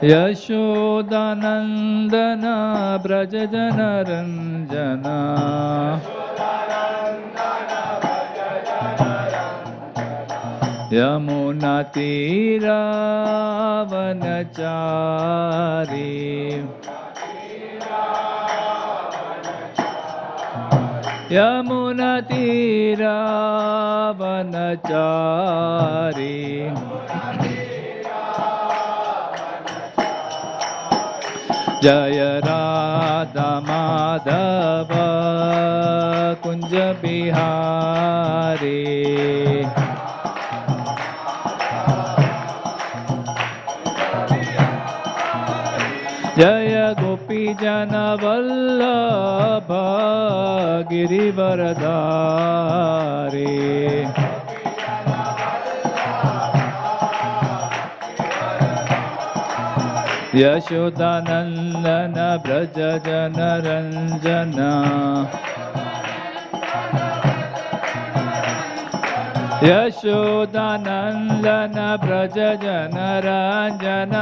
यशोदानन्दन व्रज जनरञ्जन यमुनातीरावनचारी यमुनातीरावनचारी जय राधा माधव कुंज बिहारी जय गोपी जन वल्लभ गिरिवरधारी यशोदानंदन व्रज जनरंजन यशोदानंदन व्रज जनरंजन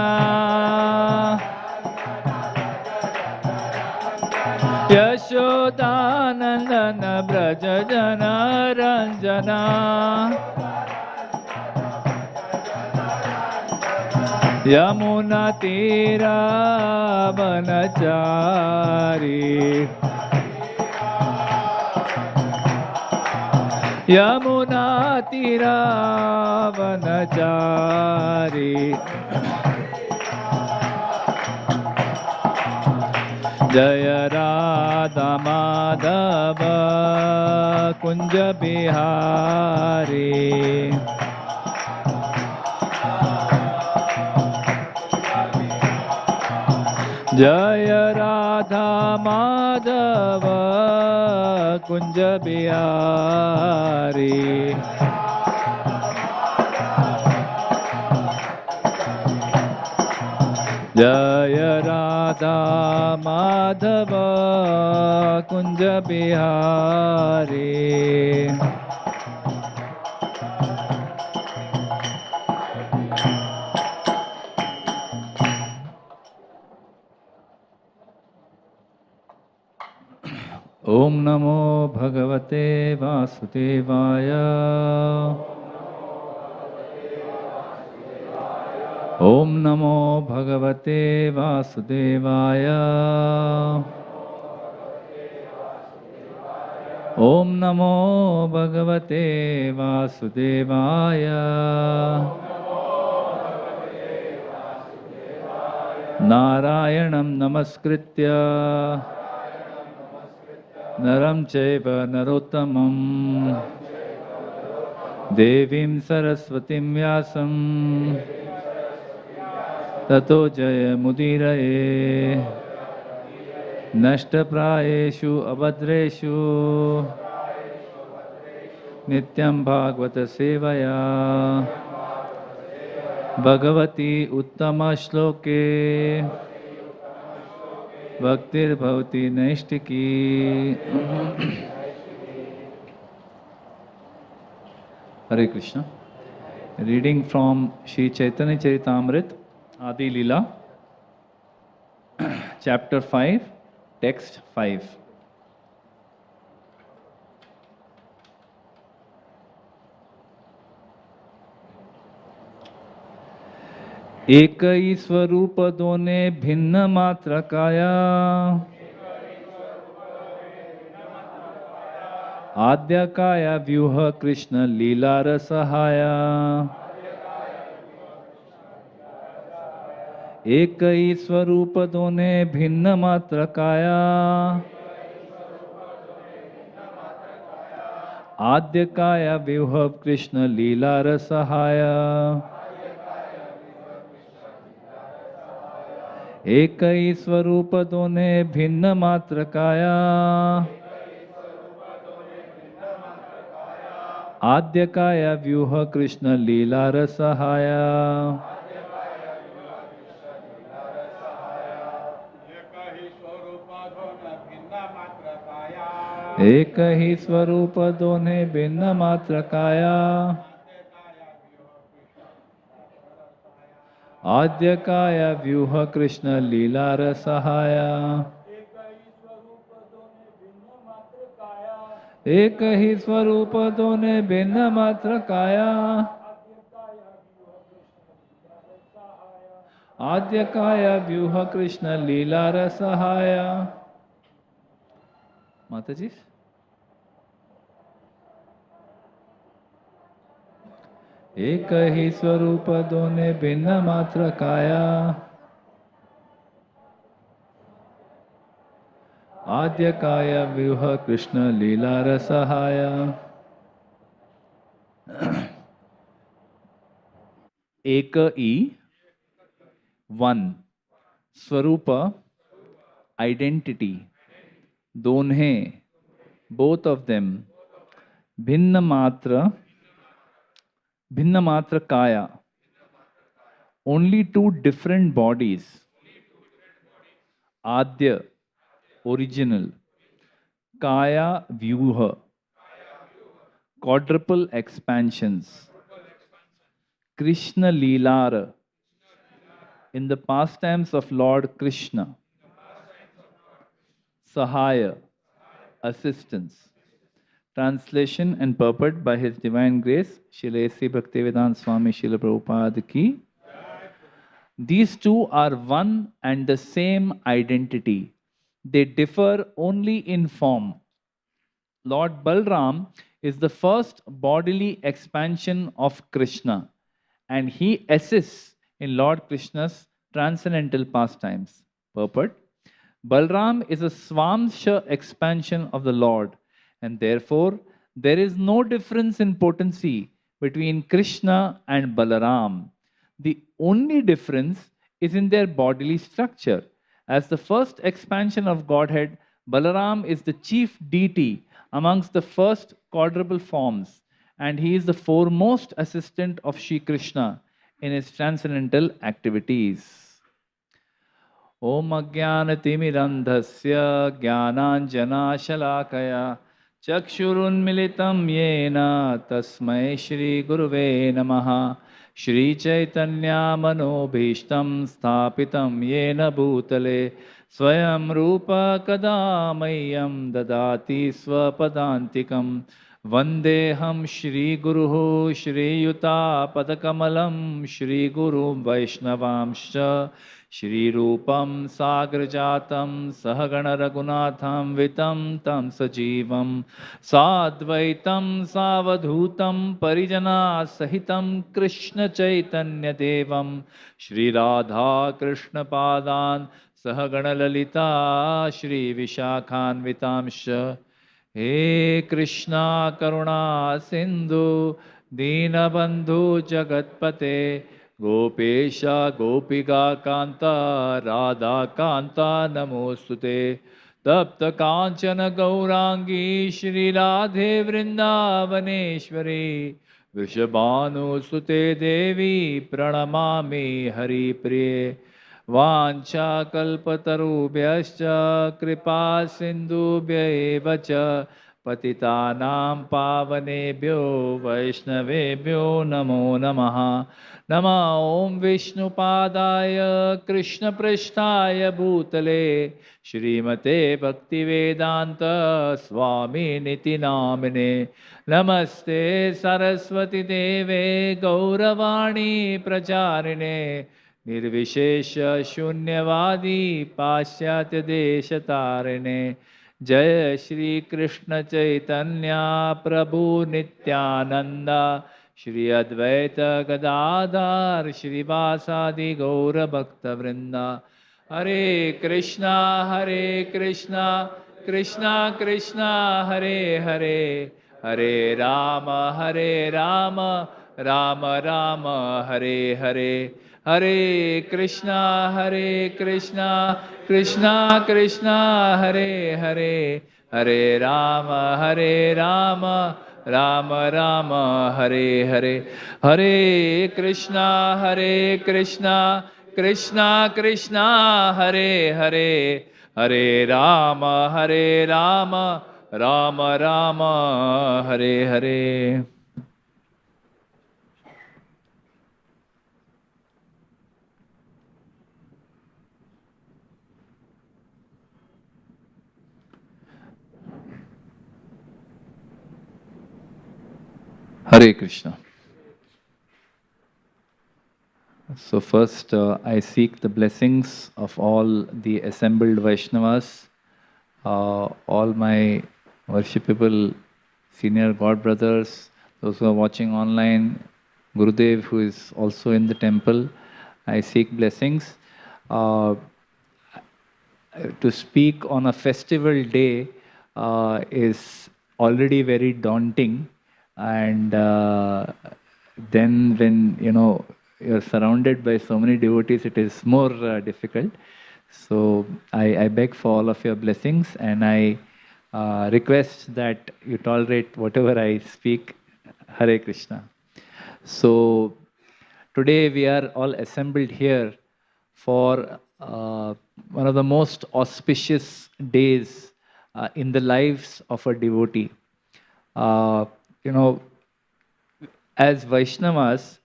यशोदानंदन व्रज जनरंजन यमुना तीरावनचारी यमुना तीरावनचारी जय राधा माधव कुंज बिहारी जय राधा माधव कुंज बिहारी जय राधा माधव कुंज बिहारी ओम नमो भगवते वासुदेवाय ओम नमो भगवते वासुदेवाय ओम नमो भगवते वासुदेवाय नारायणं नमस्कृत्य नरं चैव नरोत्तमं देवीं सरस्वतीं व्यासं ततो जयमुदीरये नष्टप्रायेषु अभद्रेषु नित्यं भागवत सेवया Bhagwati उत्तमश्लोके भक्तिर्भवति नैष्टिकी। Hare Krishna. Reading from Shri Chaitanya Charitamrita Adi Leela, Chapter 5, Text 5. एक ही स्वरूप दोने भिन्न मात्र काया आद्य काया व्यूह कृष्ण लीला रसहाया एक ही स्वरूप दोने भिन्न मात्र काया आद्य काया व्यूह कृष्ण लीला रसहाया एक ही स्वरूप दोने भिन्न मात्र काया आद्य काया व्यूह कृष्ण लीला रसहाया एक ही स्वरूप दोने भिन्न मात्र काया आद्यकाय व्यूह कृष्ण लीला रसहाय एक ही स्वरूप दोने भिन्न मात्र काया आद्यकाय व्यूह कृष्ण लीला रसहाय माता जी एक ही स्वरूप दोने भिन्न मात्र काया आद्यकाय व्यूह कृष्ण लीला रसहाय एक ई वन स्वरूप आइडेंटिटी दोन्हे both of them भिन्न मात्र kaya only two different bodies adya original kaya vyuha quadruple expansions Krishna Leelar in the pastimes of Lord Krishna Sahaya assistance Translation and purport by His Divine Grace, Srila A.C. Bhaktivedanta Swami Srila Prabhupada ki. These two are one and the same identity. They differ only in form. Lord Balram is the first bodily expansion of Krishna, and he assists in Lord Krishna's transcendental pastimes. Purport. Balram is a Swamsha expansion of the Lord, and therefore there is no difference in potency between Krishna and Balaram. The only difference is in their bodily structure. As the first expansion of Godhead, Balaram is the chief deity amongst the first quadruple forms, and he is the foremost assistant of Shri Krishna in his transcendental activities. Om Ajnanatimirandhasya Jnananjanashalakaya Chakshurunmilitam Yena Tasmai Shri Guruve Namaha Shri Chaitanya Manobhishtam Sthapitam Yena Bhutale Swayam Rupa Kadamayam Dadati Swapadantikam Vandeham Shri Guruho Shri Yuta Padakamalam Shri Guru Vaishnavamscha Shri Rupam Sagrajatam Sahagana Raghunatham Vitam Tam Sajivam Sadvaitam Savadhutam Parijana Sahitam Krishna Chaitanya Devam Shri Radha Krishna Padan Sahagana Lalita Shri Vishakhan Vitamsha He Krishna Karuna Sindhu Dinabandhu Jagatpate Gopesha Gopika Kanta Radha Kanta Namostute Tapta Kanchana Gaurangi Shri Radhe Vrindavaneshwari Vrishabhanu Sute Devi Pranamami Hari Priye Vancha Kalpatarubhyascha Kripa Sindhubhya Evacha Patitanam Pavanebhyo Vaishnavebhyo Namo Namaha Nama Om Vishnu Padaya Krishna Prishtaya Bhutale Shrimate Bhaktivedanta Swami Niti Namine Namaste Saraswati Deve Gauravani Pracharine Nirvishesha Shunyavadi Pasyatya Deshatarine Jai Shri Krishna Chaitanya Prabhu Nityananda Shri Advaita Gadadhar Shri Vasadi Gaura Bhakta Vrinda Hare Krishna Krishna Krishna Hare Hare Hare Rama Rama Rama Hare Hare Hare Krishna Krishna Krishna Hare Hare Hare Rama Rama Rama Hare Hare Hare Krishna Krishna Krishna Hare Hare Hare Rama Rama Rama Hare Hare. 。 . 。 . 。 . 。 . 。 . 。 . 。 . 。 . 。 . 。 . 。 . 。 . 。 。 . 。 。 。 。 . 。 。 . 。 。 。 . 。 。 . 。 。 . 。 。 . 。 。 . 。 . 。 . 。 . 。Hare Krishna. So first, I seek the blessings of all the assembled Vaishnavas, all my worshipable senior God brothers, those who are watching online, Gurudev, who is also in the temple. I seek blessings. Uh, to speak on a festival day is already very daunting, and then when you're surrounded by so many devotees, it is more difficult. So I beg for all of your blessings, and I request that you tolerate whatever I speak. Hare Krishna. So today we are all assembled here for one of the most auspicious days in the lives of a devotee. Uh, you know, as Vaishnavas,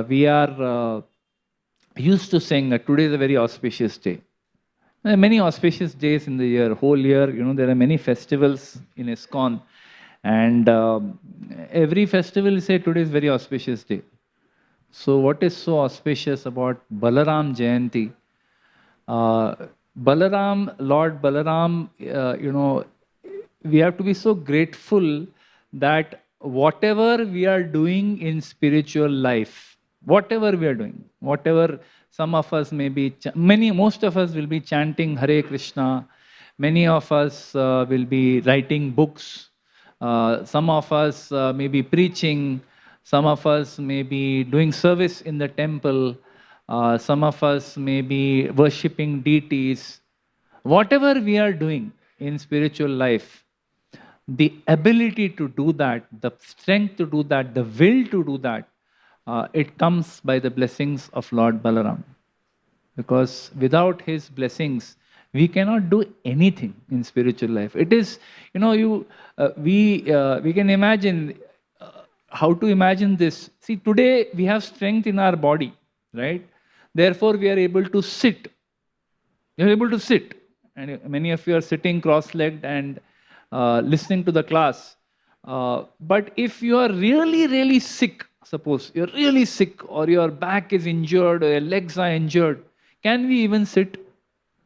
we are used to saying that today is a very auspicious day. There are many auspicious days in the year, whole year. There are many festivals in ISKCON, and every festival we say today is very auspicious day. So what is so auspicious about Balaram Jayanti? Lord Balaram, we have to be so grateful that whatever we are doing in spiritual life, whatever we are doing, whatever some of us may be, most of us will be chanting Hare Krishna, many of us will be writing books, some of us may be preaching, some of us may be doing service in the temple, some of us may be worshipping deities. Whatever we are doing in spiritual life, the ability to do that, the strength to do that, the will to do that, it comes by the blessings of Lord Balaram. Because without his blessings, we cannot do anything in spiritual life. It is, we can imagine how to imagine this. See, today we have strength in our body, right? Therefore, we are able to sit. You are able to sit. And many of you are sitting cross-legged and listening to the class. But if you are really, really sick, suppose you're really sick, or your back is injured, or your legs are injured, can we even sit?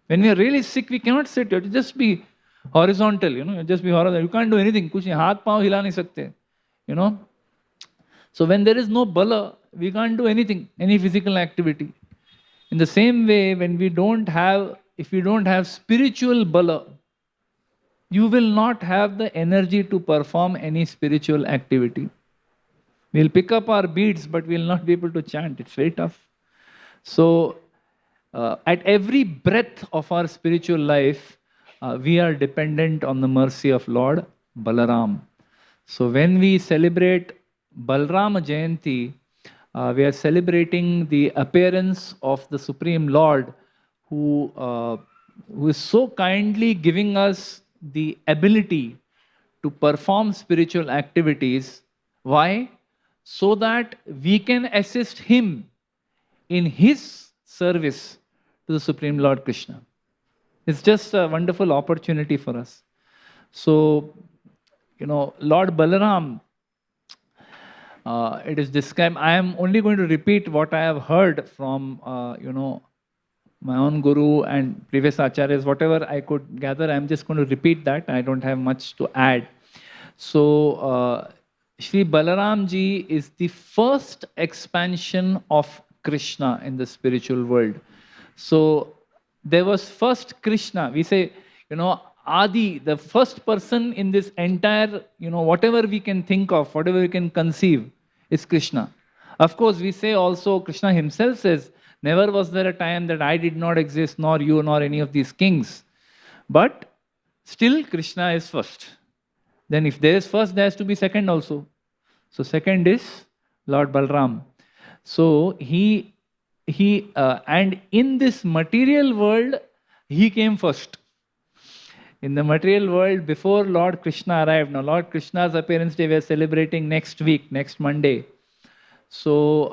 When we are really sick, we cannot sit. You have to just be horizontal, just be horizontal. You can't do anything. कुछ नहीं, हाथ पाँव हिला नहीं सकते, So when there is no bala, we can't do anything, any physical activity. In the same way, when if we don't have spiritual bala, you will not have the energy to perform any spiritual activity. We'll pick up our beads, but we'll not be able to chant. It's very tough. So, at every breath of our spiritual life, we are dependent on the mercy of Lord Balaram. So, when we celebrate Balrama Jayanti, we are celebrating the appearance of the Supreme Lord, who is so kindly giving us the ability to perform spiritual activities. Why? So that we can assist him in his service to the Supreme Lord Krishna. It's just a wonderful opportunity for us. So, Lord Balaram, it is described. I am only going to repeat what I have heard from, my own guru and previous acharyas, whatever I could gather. I am just going to repeat that. I don't have much to add. So, Sri Balramji is the first expansion of Krishna in the spiritual world. So, there was first Krishna. We say, Adi, the first person in this entire, whatever we can think of, whatever we can conceive, is Krishna. Of course, we say also, Krishna himself says, never was there a time that I did not exist, nor you, nor any of these kings. But still, Krishna is first. Then if there is first, there has to be second also. So second is Lord Balram. So and in this material world, he came first. In the material world, before Lord Krishna arrived, now Lord Krishna's appearance day we are celebrating next week, next Monday. So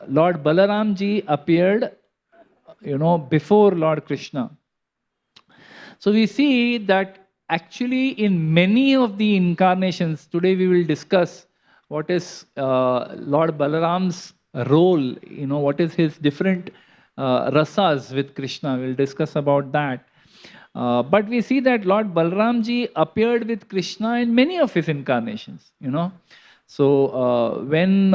Lord Balaramji appeared, before Lord Krishna. So we see that actually in many of the incarnations, today we will discuss what is Lord Balaram's role, what is his different rasas with Krishna. We'll discuss about that. But we see that Lord Balramji appeared with Krishna in many of his incarnations, So when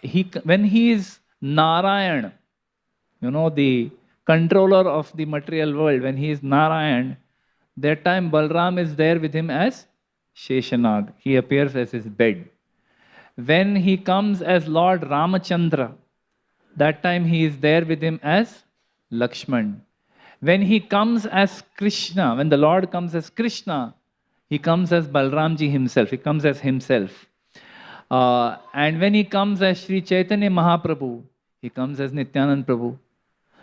he is Narayan, the controller of the material world, when he is Narayan, that time Balram is there with him as Sheshanag. He appears as his bed. When he comes as Lord Ramachandra, that time he is there with him as Lakshman. When he comes as Krishna, when the Lord comes as Krishna, he comes as Balramji himself. He comes as himself. And when he comes as Sri Chaitanya Mahaprabhu, he comes as Nityanand Prabhu.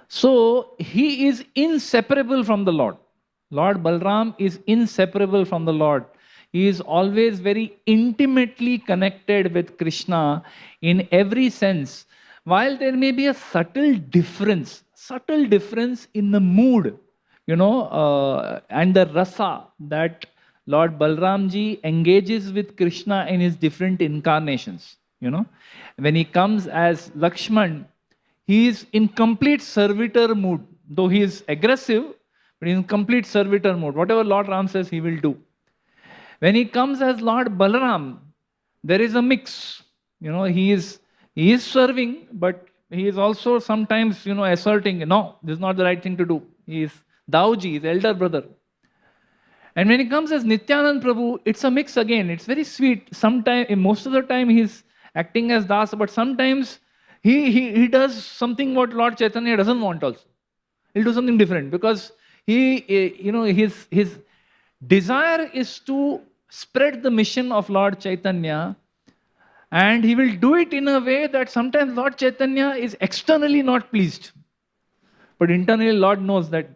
So he is inseparable from the Lord. Lord Balram is inseparable from the Lord. He is always very intimately connected with Krishna in every sense. While there may be a subtle difference in the mood, and the rasa that Lord Balramji engages with Krishna in his different incarnations. When he comes as Lakshman, he is in complete servitor mood. Though he is aggressive, but he is in complete servitor mood. Whatever Lord Ram says, he will do. When he comes as Lord Balaram, there is a mix. He is serving, but he is also sometimes, asserting, no, this is not the right thing to do. He is Dauji, his elder brother. And when he comes as Nityanand Prabhu, it's a mix again. It's very sweet. Sometimes, most of the time, he's acting as Dasa, but sometimes he does something what Lord Chaitanya doesn't want also. He'll do something different because his desire is to spread the mission of Lord Chaitanya, and he will do it in a way that sometimes Lord Chaitanya is externally not pleased. But internally, Lord knows that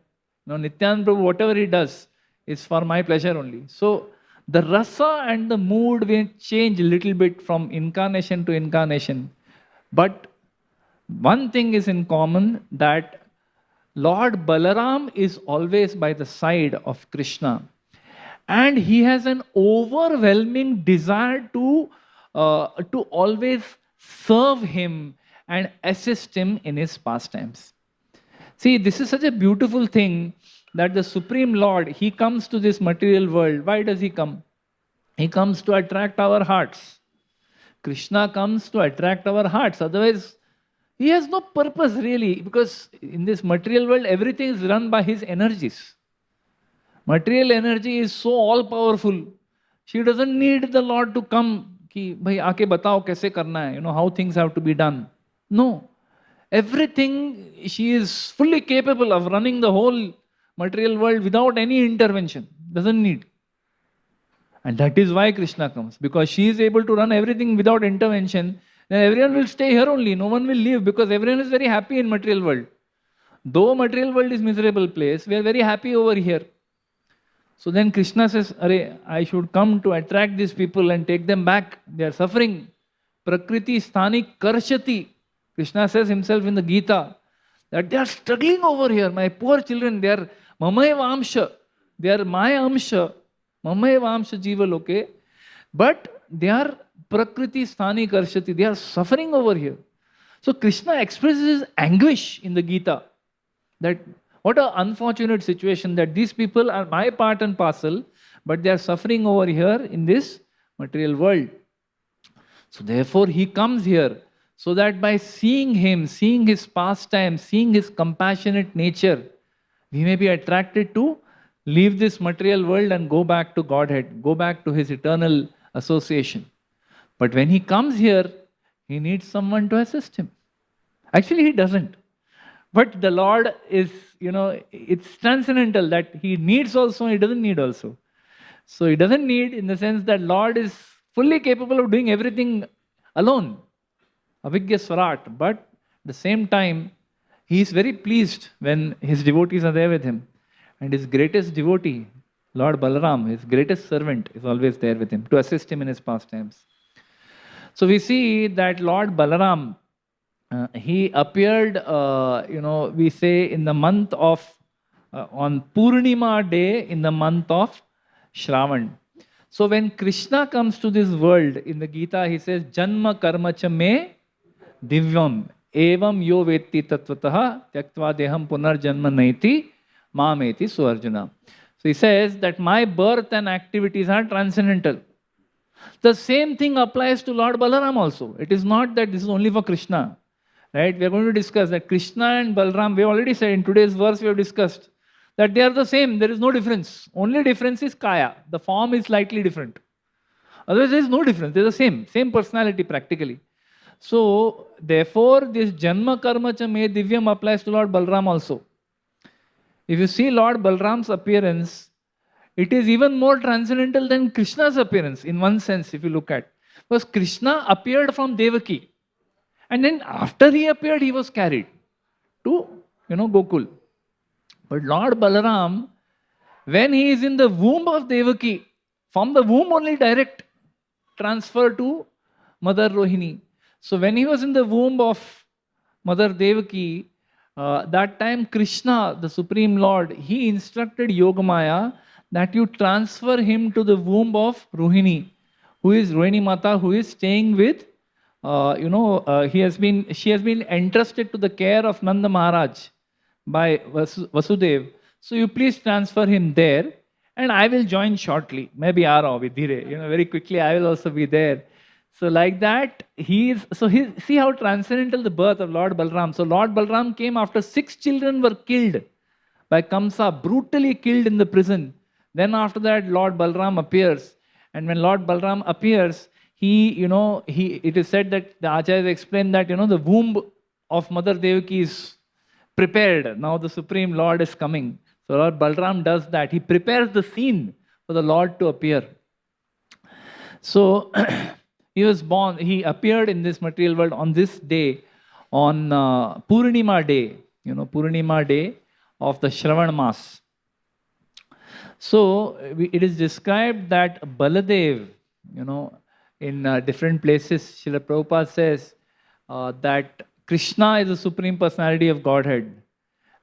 Nityanand Prabhu, whatever he does, is for my pleasure only. So the rasa and the mood will change a little bit from incarnation to incarnation. But one thing is in common, that Lord Balaram is always by the side of Krishna. And he has an overwhelming desire to always serve him and assist him in his pastimes. See, this is such a beautiful thing that the Supreme Lord, he comes to this material world. Why does he come? He comes to attract our hearts. Krishna comes to attract our hearts. Otherwise, he has no purpose really, because in this material world, everything is run by his energies. Material energy is so all-powerful. She doesn't need the Lord to come, ki, bhai, aake batao kaise karna hai, how things have to be done. No. Everything, she is fully capable of running the whole material world without any intervention. Doesn't need. And that is why Krishna comes. Because she is able to run everything without intervention, then everyone will stay here only. No one will leave, because everyone is very happy in material world. Though material world is miserable place, we are very happy over here. So then Krishna says, Arey, I should come to attract these people and take them back. They are suffering. Prakriti sthani karshati. Krishna says himself in the Gita that they are struggling over here. My poor children, they are mamaya vamsha. They are my amsha. Mamaya vamsha jiva loke. But they are prakriti sthani karshati. They are suffering over here. So Krishna expresses his anguish in the Gita. That what an unfortunate situation that these people are my part and parcel, but they are suffering over here in this material world. So therefore he comes here, so that by seeing him, seeing his pastime, seeing his compassionate nature, we may be attracted to leave this material world and go back to Godhead, go back to his eternal association. But when he comes here, he needs someone to assist him. Actually, he doesn't. But the Lord is, it's transcendental that he needs also, he doesn't need also. So he doesn't need in the sense that Lord is fully capable of doing everything alone. Avigya Swarat. But at the same time, he is very pleased when his devotees are there with him. And his greatest devotee, Lord Balaram, his greatest servant, is always there with him to assist him in his pastimes. So we see that Lord Balaram, he appeared, we say in the month of, on Purnima day in the month of Shravan. So when Krishna comes to this world, in the Gita, he says, Janma karma cha me divyam evam yo vetti tattvataha tyaktva deham punar janma naiti mameti so Arjuna. So he says that my birth and activities are transcendental. The same thing applies to Lord Balaram also. It is not that this is only for Krishna. Right? We are going to discuss that Krishna and Balram, we already said in today's verse, we have discussed that they are the same. There is no difference. Only difference is Kaya. The form is slightly different. Otherwise, there is no difference. They are the same personality practically. So, therefore, this Janma Karma Cha Me Divyam applies to Lord Balram also. If you see Lord Balram's appearance, it is even more transcendental than Krishna's appearance in one sense, if you look at. Because Krishna appeared from Devaki. And then after he appeared, he was carried to, Gokul. But Lord Balaram, when he is in the womb of Devaki, from the womb only direct transfer to Mother Rohini. So when he was in the womb of Mother Devaki, that time Krishna, the Supreme Lord, he instructed Yogamaya that you transfer him to the womb of Rohini, who is Rohini Mata, who is staying with she has been entrusted to the care of Nanda Maharaj by Vasudev. So you please transfer him there, and I will join shortly. Maybe very quickly I will also be there. So like that, see how transcendental the birth of Lord Balram. So Lord Balram came after 6 children were killed by Kamsa, brutally killed in the prison. Then after that, Lord Balram appears, and when Lord Balram appears, it is said that the Acharyas explain that, the womb of Mother Devaki is prepared. Now the Supreme Lord is coming. So Lord Balram does that. He prepares the scene for the Lord to appear. So he was born, he appeared in this material world on this day, on Purnima day, Purnima day of the Shravan Mas. So it is described that Baladev, in different places, Srila Prabhupada says that Krishna is the Supreme Personality of Godhead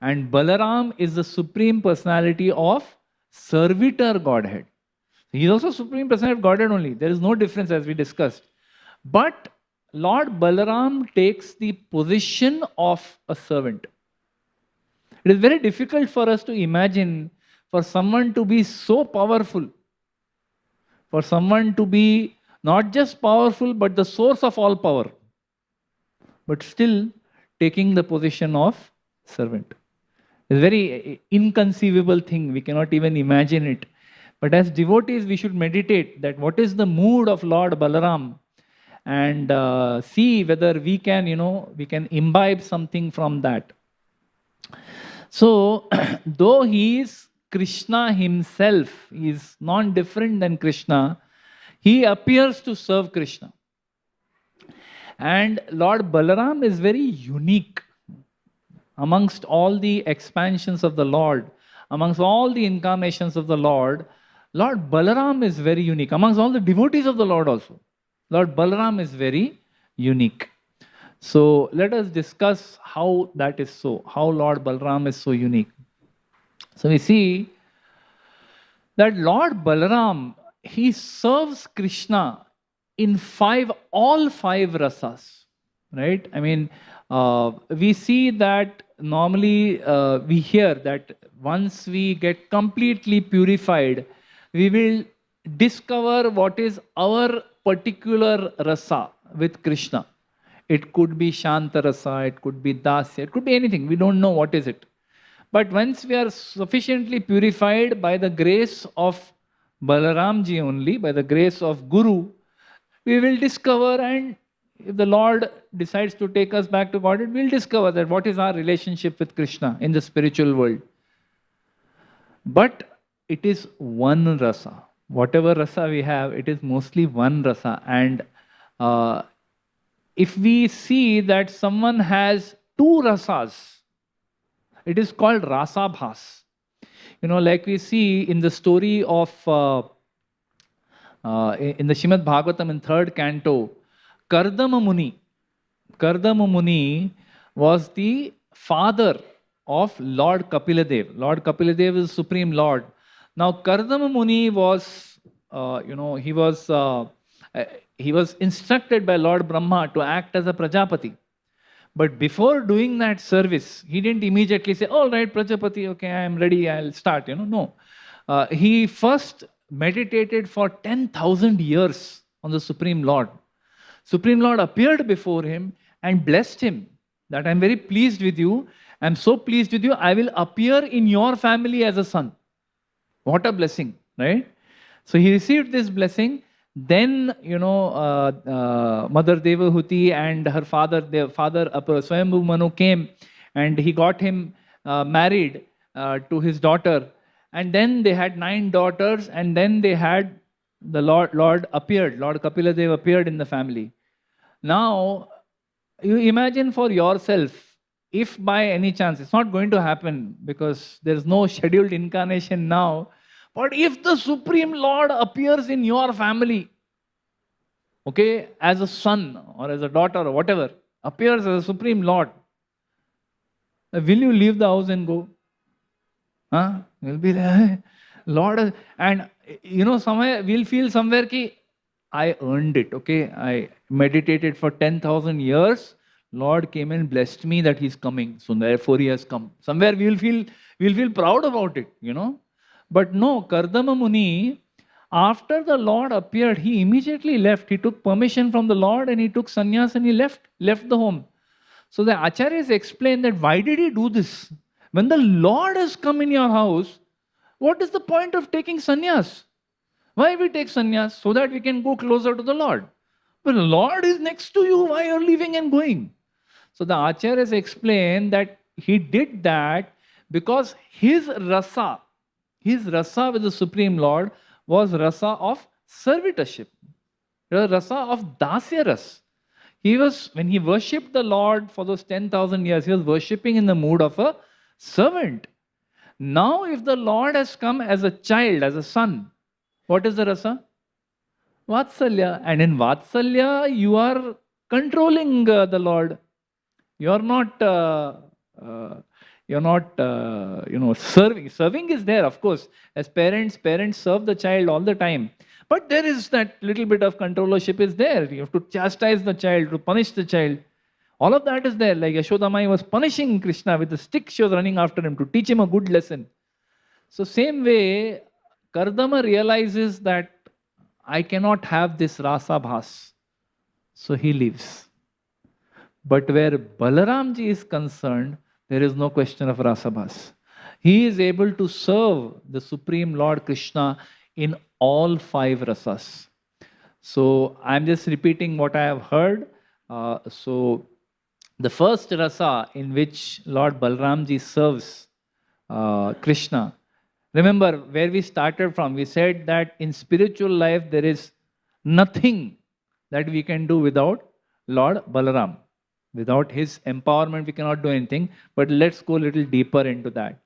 and Balaram is the Supreme Personality of Servitor Godhead. He is also Supreme Personality of Godhead only. There is no difference as we discussed. But Lord Balaram takes the position of a servant. It is very difficult for us to imagine for someone to be so powerful, for someone to be not just powerful, but the source of all power, but still taking the position of servant. It's a very inconceivable thing. We cannot even imagine it. But as devotees, we should meditate that what is the mood of Lord Balaram and see whether we can imbibe something from that. So, though he is Krishna himself, he is non-different than Krishna, he appears to serve Krishna. And Lord Balaram is very unique amongst all the expansions of the Lord, amongst all the incarnations of the Lord. Lord Balaram is very unique. Amongst all the devotees of the Lord also, Lord Balaram is very unique. So let us discuss how that is so, how Lord Balaram is so unique. So we see that Lord Balaram, he serves Krishna in all five rasas, right? I mean, we see that normally we hear that once we get completely purified, we will discover what is our particular rasa with Krishna. It could be Shanta rasa, it could be dasya, it could be anything. We don't know what is it. But once we are sufficiently purified by the grace of Balramji only, by the grace of Guru, we will discover, and if the Lord decides to take us back to Godhead, we will discover that what is our relationship with Krishna in the spiritual world. But it is one rasa. Whatever rasa we have, it is mostly one rasa. And if we see that someone has two rasas, it is called rasabhas. Like we see in the story of in the Srimad Bhagavatam in 3rd canto, Kardama Muni. Kardama Muni was the father of Lord Kapiladev. Lord Kapiladev is the Supreme Lord. Now Kardama Muni was he was instructed by Lord Brahma to act as a Prajapati. But before doing that service, he didn't immediately say, all right, Prajapati, okay, I am ready, I'll start. No. He first meditated for 10,000 years on the Supreme Lord. Supreme Lord appeared before him and blessed him that I'm very pleased with you. I'm so pleased with you, I will appear in your family as a son. What a blessing, right? So he received this blessing. Then, Mother Devahuti and her father, their father Swayambhu Manu came and he got him married to his daughter. And then they had 9 daughters, and then they had the Lord appeared, Lord Kapila Dev appeared in the family. Now, you imagine for yourself, if by any chance, it's not going to happen because there's no scheduled incarnation now, but if the Supreme Lord appears in your family, okay, as a son or as a daughter or whatever, appears as a Supreme Lord, will you leave the house and go? Huh? You'll be there, Lord, and somewhere we'll feel somewhere ki I earned it, okay? I meditated for 10,000 years. Lord came and blessed me that he's coming, so therefore he has come. Somewhere we'll feel proud about it, But no, Kardama Muni, after the Lord appeared, he immediately left. He took permission from the Lord and he took sannyas and he left the home. So the Acharyas explain that why did he do this? When the Lord has come in your house, what is the point of taking sannyas? Why we take sannyas? So that we can go closer to the Lord. But the Lord is next to you, why are you leaving and going? So the Acharyas explain that he did that because his rasa with the Supreme Lord was rasa of servitorship, rasa of dasya ras. When he worshipped the Lord for those 10,000 years, he was worshipping in the mood of a servant. Now, if the Lord has come as a child, as a son, what is the rasa? Vatsalya. And in Vatsalya, you are controlling the Lord. You are not, serving. Serving is there, of course. As parents serve the child all the time. But there is that little bit of controllership is there. You have to chastise the child, to punish the child. All of that is there. Like Yashoda Mai was punishing Krishna with a stick, she was running after him to teach him a good lesson. So same way, Kardama realizes that I cannot have this rasa bhas. So he leaves. But where Balaramji is concerned, there is no question of rasa bhas. He is able to serve the Supreme Lord Krishna in all 5 rasas. So I'm just repeating what I have heard. So the first rasa in which Lord Balramji serves Krishna. Remember where we started from. We said that in spiritual life there is nothing that we can do without Lord Balaram. Without his empowerment we cannot do anything. But let's go a little deeper into that.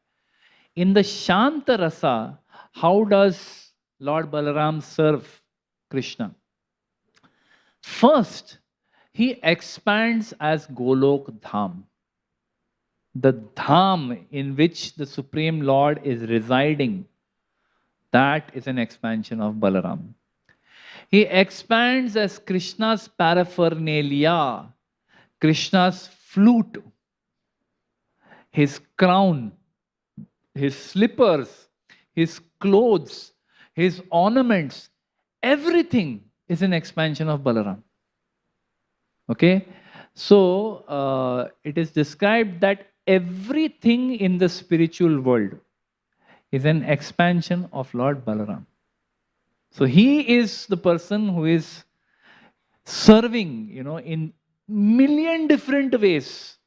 In the Shanta rasa, how does Lord Balaram serve Krishna? First, he expands as Golok Dham. The Dham in which the Supreme Lord is residing, that is an expansion of Balaram. He expands as Krishna's paraphernalia, Krishna's flute, his crown, his slippers, his clothes, his ornaments, everything is an expansion of Balaram. Okay? So, it is described that everything in the spiritual world is an expansion of Lord Balaram. So, he is the person who is serving, in million different ways.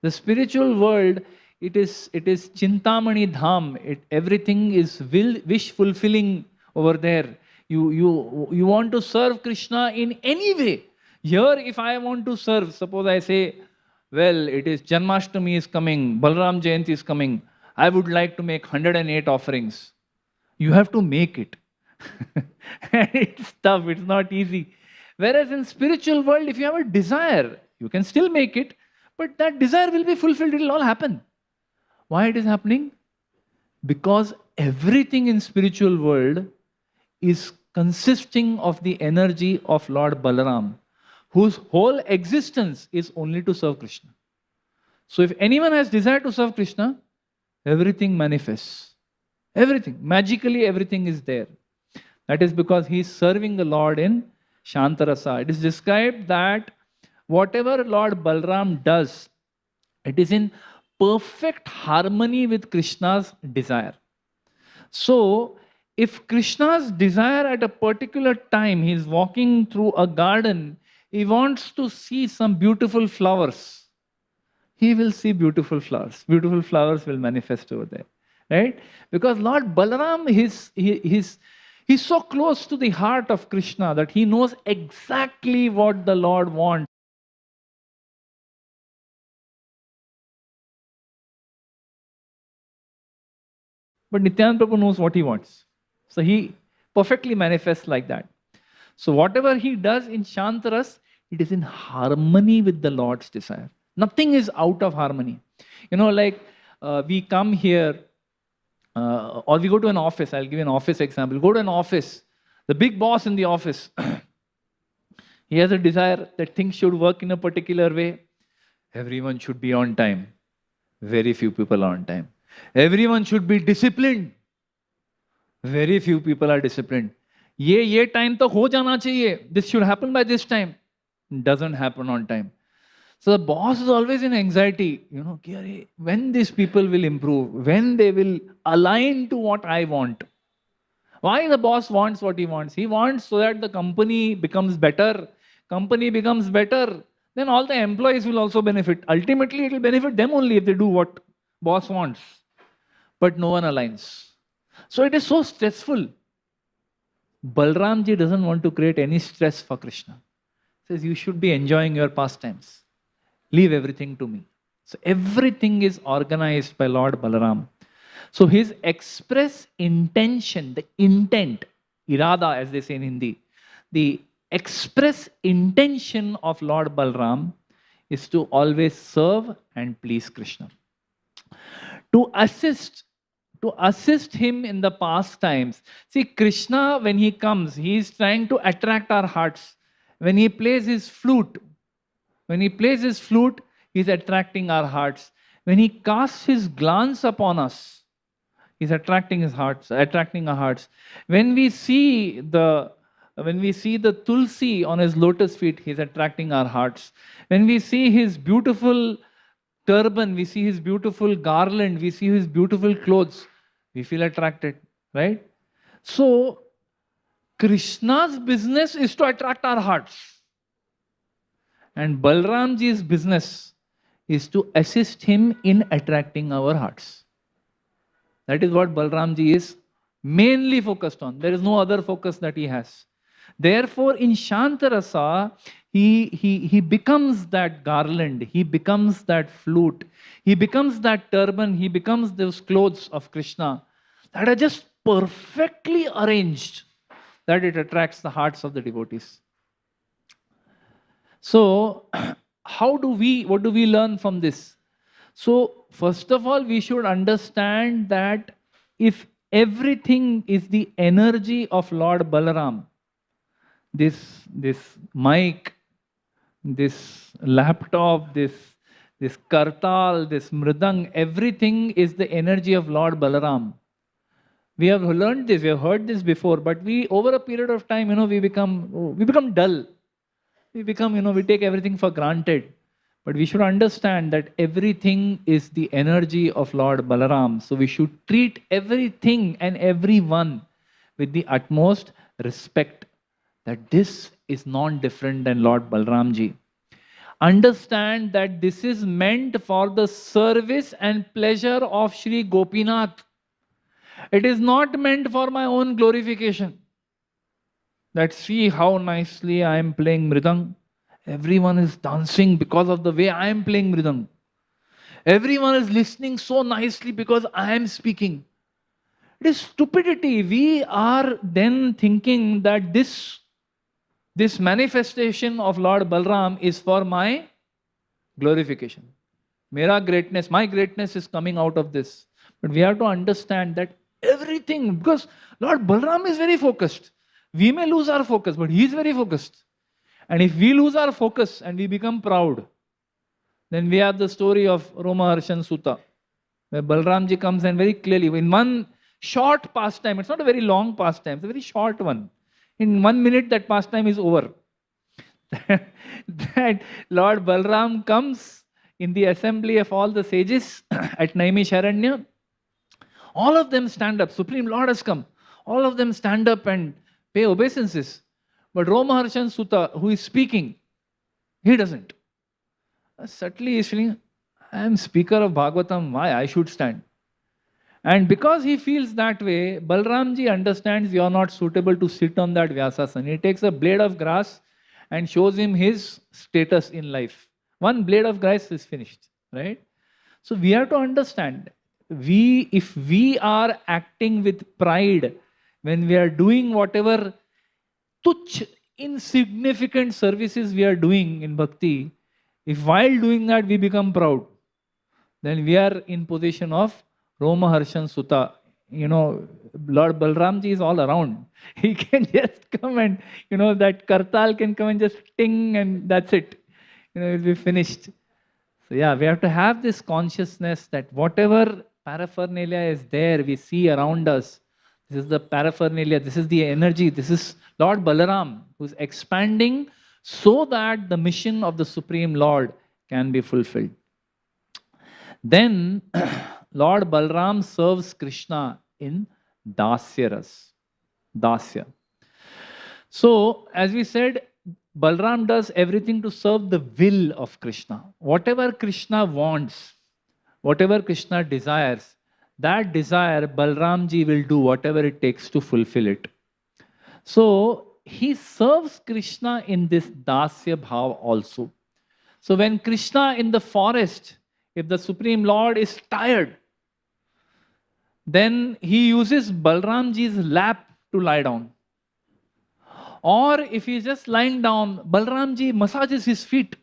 The spiritual world, it is Chintamani Dham. Everything is wish fulfilling over there. You want to serve Krishna in any way. Here, if I want to serve, suppose I say, well, it is Janmashtami is coming, Balram Jayanti is coming. I would like to make 108 offerings. You have to make it. It's tough. It's not easy. Whereas in spiritual world, if you have a desire, you can still make it, but that desire will be fulfilled. It will all happen. Why it is happening? Because everything in spiritual world is consisting of the energy of Lord Balaram, whose whole existence is only to serve Krishna. So if anyone has desire to serve Krishna, everything manifests. Everything. Magically everything is there. That is because he is serving the Lord in Shanta rasa. It is described that whatever Lord Balram does, it is in perfect harmony with Krishna's desire. So, if Krishna's desire at a particular time, he is walking through a garden, he wants to see some beautiful flowers. He will see beautiful flowers. Beautiful flowers will manifest over there. Right? Because Lord Balaram, he's so close to the heart of Krishna that he knows exactly what the Lord wants. But Nityananda Prabhu knows what he wants. So he perfectly manifests like that. So whatever he does in Shantaras, it is in harmony with the Lord's desire. Nothing is out of harmony. You know, like we come here or we go to an office. I'll give you an office example. Go to an office. The big boss in the office, he has a desire that things should work in a particular way. Everyone should be on time. Very few people are on time. Everyone should be disciplined. Very few people are disciplined. Ye time to ho jana chahiye. This should happen by this time. Doesn't happen on time. So the boss is always in anxiety. You know, when these people will improve, when they will align to what I want. Why the boss wants what he wants? He wants so that the company becomes better. Company becomes better. Then all the employees will also benefit. Ultimately, it will benefit them only if they do what boss wants. But no one aligns. So it is so stressful. Balramji doesn't want to create any stress for Krishna. He says, you should be enjoying your pastimes. Leave everything to me. So everything is organized by Lord Balaram. So his express intention, the intent, irada as they say in Hindi, the express intention of Lord Balaram is to always serve and please Krishna. To assist him in the pastimes. See, Krishna, when he comes, he is trying to attract our hearts. When he plays his flute, he is attracting our hearts. When he casts his glance upon us, he is attracting our hearts. When we see the tulsi on his lotus feet, he is attracting our hearts. When we see his beautiful turban, we see his beautiful garland, we see his beautiful clothes, we feel attracted, right? So, Krishna's business is to attract our hearts. And Balramji's business is to assist him in attracting our hearts. That is what Balramji is mainly focused on. There is no other focus that he has. Therefore, in Shantarasa, he becomes that garland, he becomes that flute, he becomes that turban, he becomes those clothes of Krishna that are just perfectly arranged that it attracts the hearts of the devotees. So, what do we learn from this? So, first of all, we should understand that if everything is the energy of Lord Balaram, this mic, this laptop, this kartal, this mridang, everything is the energy of Lord Balaram. We have learned this, we have heard this before, but we, over a period of time, we become dull. We take everything for granted. But we should understand that everything is the energy of Lord Balaram. So we should treat everything and everyone with the utmost respect. That this is non-different than Lord Balramji. Understand that this is meant for the service and pleasure of Sri Gopinath. It is not meant for my own glorification. That see how nicely I am playing mridang. Everyone is dancing because of the way I am playing mridang. Everyone is listening so nicely because I am speaking. It is stupidity. We are then thinking that this manifestation of Lord Balram is for my glorification. My greatness is coming out of this. But we have to understand that everything, because Lord Balram is very focused. We may lose our focus, but he is very focused. And if we lose our focus and we become proud, then we have the story of Romaharshan Sutta, where Balramji comes and very clearly, in one short pastime, it's not a very long pastime, it's a very short one. In 1 minute, that pastime is over. That Lord Balram comes in the assembly of all the sages at Naimisharanya. All of them stand up. Supreme Lord has come. All of them stand up and pay obeisances. But Romaharshan Sutta, who is speaking, he doesn't. Subtly he's feeling, I am speaker of Bhagavatam, why I should stand? And because he feels that way, Balramji understands you are not suitable to sit on that Vyasasana. He takes a blade of grass and shows him his status in life. One blade of grass is finished, right? So we have to understand, if we are acting with pride, when we are doing whatever tuch, insignificant services we are doing in bhakti, if while doing that we become proud, then we are in position of Romaharshan Sutta. You know, Lord Balramji is all around. He can just come and, that kartal can come and just ting and that's it. It will be finished. So yeah, we have to have this consciousness that whatever paraphernalia is there, we see around us, this is the paraphernalia, this is the energy, this is Lord Balaram who's expanding so that the mission of the Supreme Lord can be fulfilled. Then Lord Balram serves Krishna in dasya ras. Dasya. So, as we said, Balram does everything to serve the will of Krishna. Whatever Krishna wants, whatever Krishna desires, that desire Balramji will do whatever it takes to fulfill it. So, he serves Krishna in this dasya bhav also. So, when Krishna in the forest, if the Supreme Lord is tired, then he uses Balramji's lap to lie down. Or if he is just lying down, Balramji massages his feet.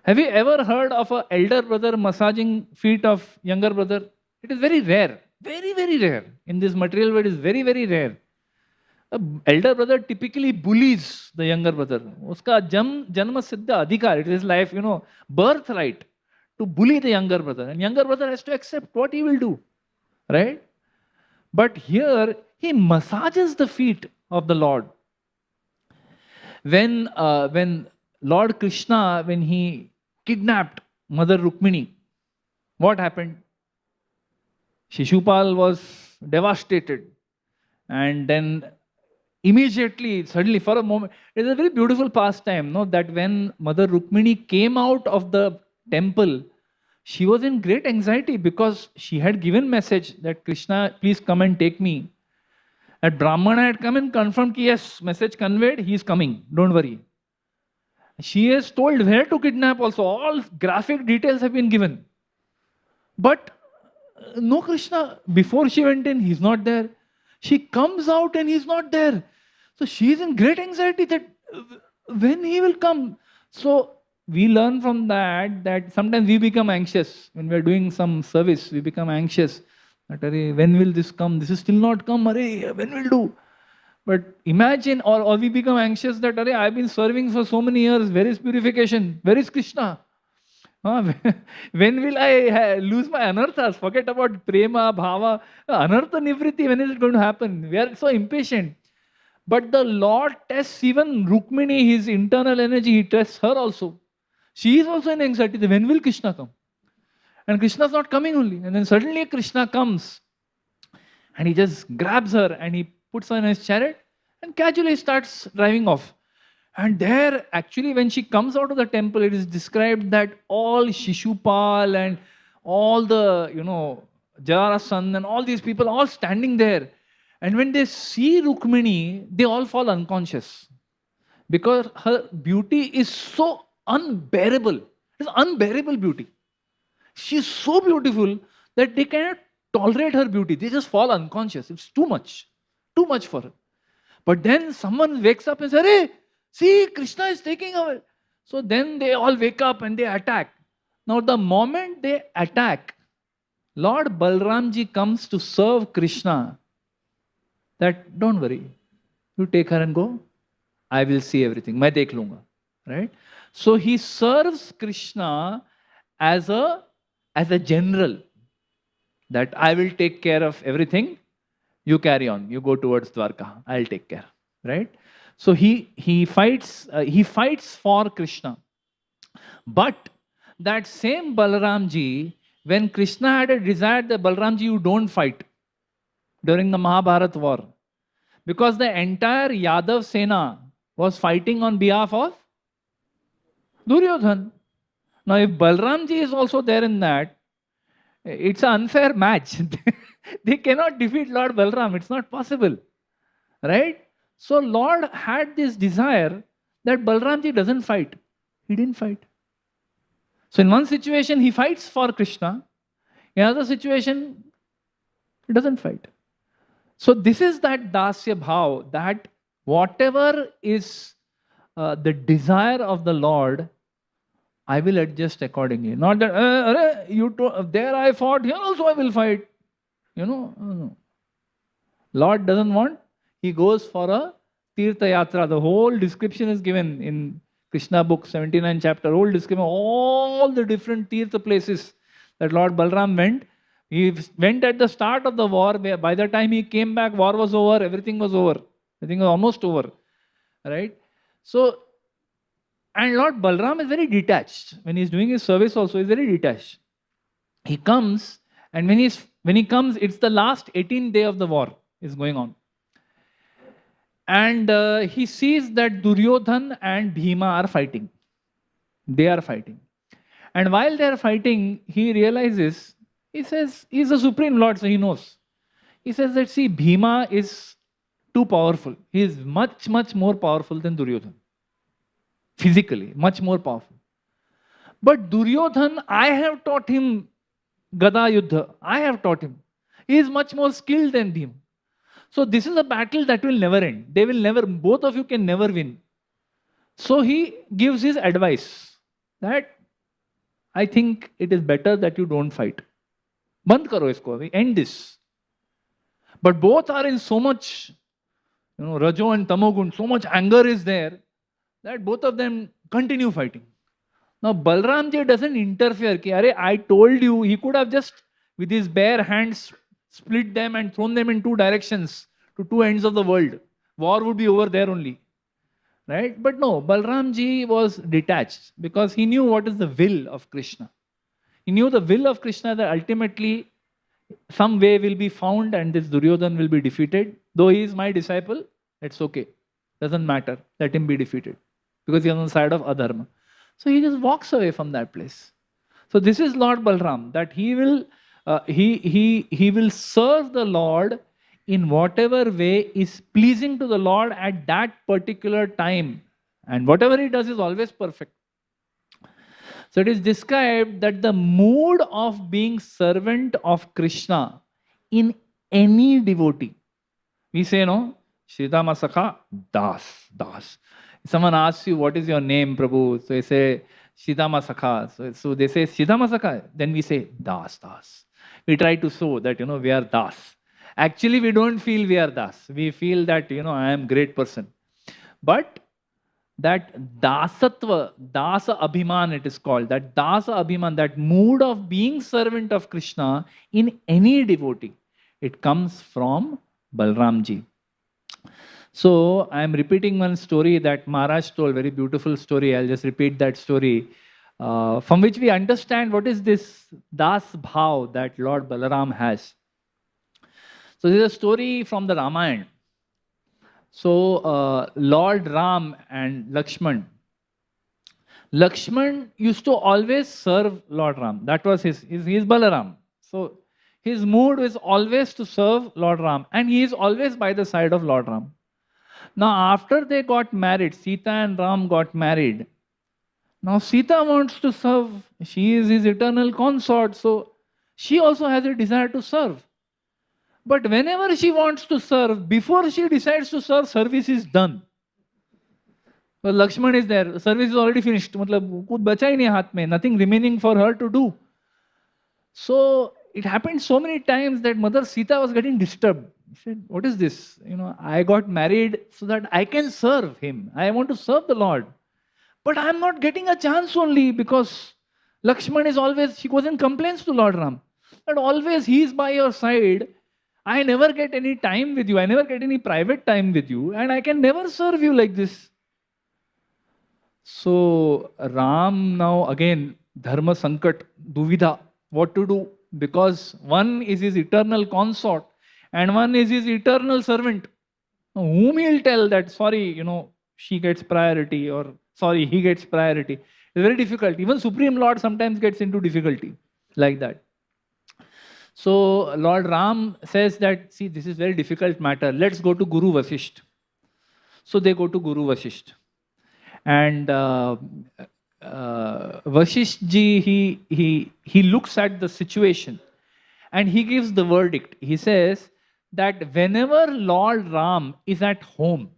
Have you ever heard of an elder brother massaging feet of younger brother? It is very rare. Very, very rare. In this material world, it is very, very rare. An elder brother typically bullies the younger brother. Uska janma siddha adhikar. It is life, birthright to bully the younger brother. And younger brother has to accept what he will do. Right? But here, he massages the feet of the Lord. When Lord Krishna, when he kidnapped Mother Rukmini, what happened? Shishupal was devastated. And then immediately, suddenly, for a moment, it is a very beautiful pastime, no? That when Mother Rukmini came out of the temple, she was in great anxiety because she had given message that Krishna, please come and take me. That Brahmana had come and confirmed, yes, message conveyed, he is coming, don't worry. She is told where to kidnap also, all graphic details have been given. But no Krishna, before she went in, he's not there. She comes out and he's not there. So she is in great anxiety that when he will come. So we learn from that sometimes we become anxious. When we are doing some service, we become anxious. That, when will this come? This is still not come. When will do? But imagine, or we become anxious that I've been serving for so many years. Where is purification? Where is Krishna? When will I lose my anarthas? Forget about prema, bhava. Anartha nivriti, when is it going to happen? We are so impatient. But the Lord tests even Rukmini, his internal energy, he tests her also. She is also in anxiety. When will Krishna come? And Krishna is not coming only. And then suddenly Krishna comes and he just grabs her and he puts her in his chariot and casually starts driving off. And there, actually, when she comes out of the temple, it is described that all Shishupal and all the, Jarasandha and all these people all standing there. And when they see Rukmini, they all fall unconscious. Because her beauty is so unbearable. It's unbearable beauty. She is so beautiful that they cannot tolerate her beauty. They just fall unconscious. It's too much. Too much for her. But then someone wakes up and says, hey, see, Krishna is taking away. So then they all wake up and they attack. Now the moment they attack, Lord Balramji comes to serve Krishna. That, don't worry. You take her and go. I will see everything. मैं देख लूँगा. Right? So he serves Krishna as a general, that I will take care of everything. You carry on. You go towards Dwarka. I'll take care. Right? So he fights for Krishna. But that same Balramji, when Krishna had a desire that Balramji, you don't fight during the Mahabharata war, because the entire Yadav Sena was fighting on behalf of Duryodhan. Now, if Balramji is also there in that, it's an unfair match. They cannot defeat Lord Balram. It's not possible. Right? So, Lord had this desire that Balramji doesn't fight. He didn't fight. So, in one situation, he fights for Krishna. In another situation, he doesn't fight. So, this is that dasya bhav, that whatever is the desire of the Lord, I will adjust accordingly. Not that, there I fought, here also I will fight. No. Lord doesn't want, he goes for a Tirtha Yatra. The whole description is given in Krishna book, 79 chapter, whole description, all the different Tirtha places that Lord Balram went. He went at the start of the war. By the time he came back, war was over, everything was over. Everything was almost over. Right? So, and Lord Balram is very detached. When he's doing his service also, he's very detached. He comes, and when he comes, it's the last 18th day of the war is going on. And he sees that Duryodhan and Bhima are fighting. They are fighting. And while they are fighting, he realizes, he says, he's a supreme lord, so he knows. He says that, see, Bhima is too powerful. He is much, much more powerful than Duryodhan. Physically, much more powerful. But Duryodhan, I have taught him Gada Yuddha. I have taught him. He is much more skilled than Bhima. So this is a battle that will never end. They will never, both of you can never win. So he gives his advice that I think it is better that you don't fight. Band karo isko, end this. But both are in so much, Rajo and Tamogun, so much anger is there that both of them continue fighting. Now Balramji doesn't interfere. I told you, he could have just with his bare hands split them and thrown them in two directions to two ends of the world. War would be over there only. Right? But no, Balramji was detached because he knew what is the will of Krishna. He knew the will of Krishna, that ultimately some way will be found and this Duryodhan will be defeated. Though he is my disciple, it's okay. Doesn't matter. Let him be defeated. Because he is on the side of adharma. So he just walks away from that place. So this is Lord Balram, that he will serve the Lord in whatever way is pleasing to the Lord at that particular time. And whatever he does is always perfect. So it is described that the mood of being servant of Krishna in any devotee. We say, Sridama Sakha, Das. If someone asks you, what is your name, Prabhu? So they say, Sridama Sakha. So they say, Sridama Sakha. Then we say, Das. We try to show that, we are Das. Actually, we don't feel we are Das. We feel that, I am great person. But that dasatva, dasa abhiman it is called, that dasa abhiman, that mood of being servant of Krishna in any devotee, it comes from Balramji. So I am repeating one story that Maharaj told, very beautiful story. I'll just repeat that story, from which we understand what is this das bhav that Lord Balaram has. So this is a story from the Ramayana. So Lord Ram and Lakshman used to always serve Lord Ram. That was his Balaram. So his mood is always to serve Lord Ram, and he is always by the side of Lord Ram. Now after they got married, Sita and Ram got married. Now Sita wants to serve. She is his eternal consort, so she also has a desire to serve. But whenever she wants to serve, before she decides to serve, service is done. So Lakshman is there, service is already finished. Matlab, kuch bacha hi nahi haath mein, nothing remaining for her to do. So it happened so many times that Mother Sita was getting disturbed. He said, what is this? I got married so that I can serve him. I want to serve the Lord. But I'm not getting a chance only because Lakshman is always, she goes and complains to Lord Ram. That always he is by your side. I never get any time with you. I never get any private time with you. And I can never serve you like this. So Ram now again, Dharma Sankat, Duvidha, what to do? Because one is his eternal consort and one is his eternal servant. Whom he'll tell that, sorry, she gets priority, or sorry, he gets priority. It's very difficult. Even Supreme Lord sometimes gets into difficulty like that. So Lord Ram says that, see, this is very difficult matter. Let's go to Guru Vasisht. So they go to Guru Vasisht. And Vasishtji, he looks at the situation and he gives the verdict. He says that whenever Lord Ram is at home,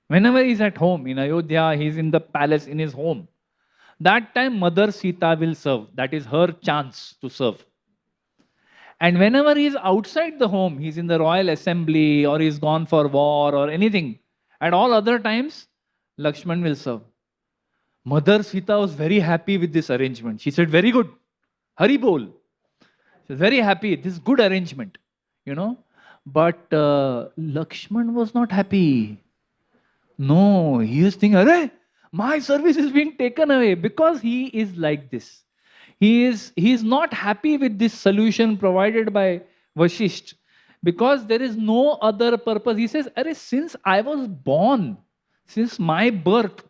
whenever he's at home in Ayodhya, he's in the palace in his home, that time Mother Sita will serve. That is her chance to serve. And whenever he's outside the home, he's in the royal assembly or he's gone for war or anything, at all other times, Lakshman will serve. Mother Sita was very happy with this arrangement. She said, very good. Hari bol. She was very happy. This is good arrangement. But Lakshman was not happy. No, he is thinking, Arey, my service is being taken away, because he is like this. He is not happy with this solution provided by Vasisht, because there is no other purpose. He says, Arey, since I was born, since my birth,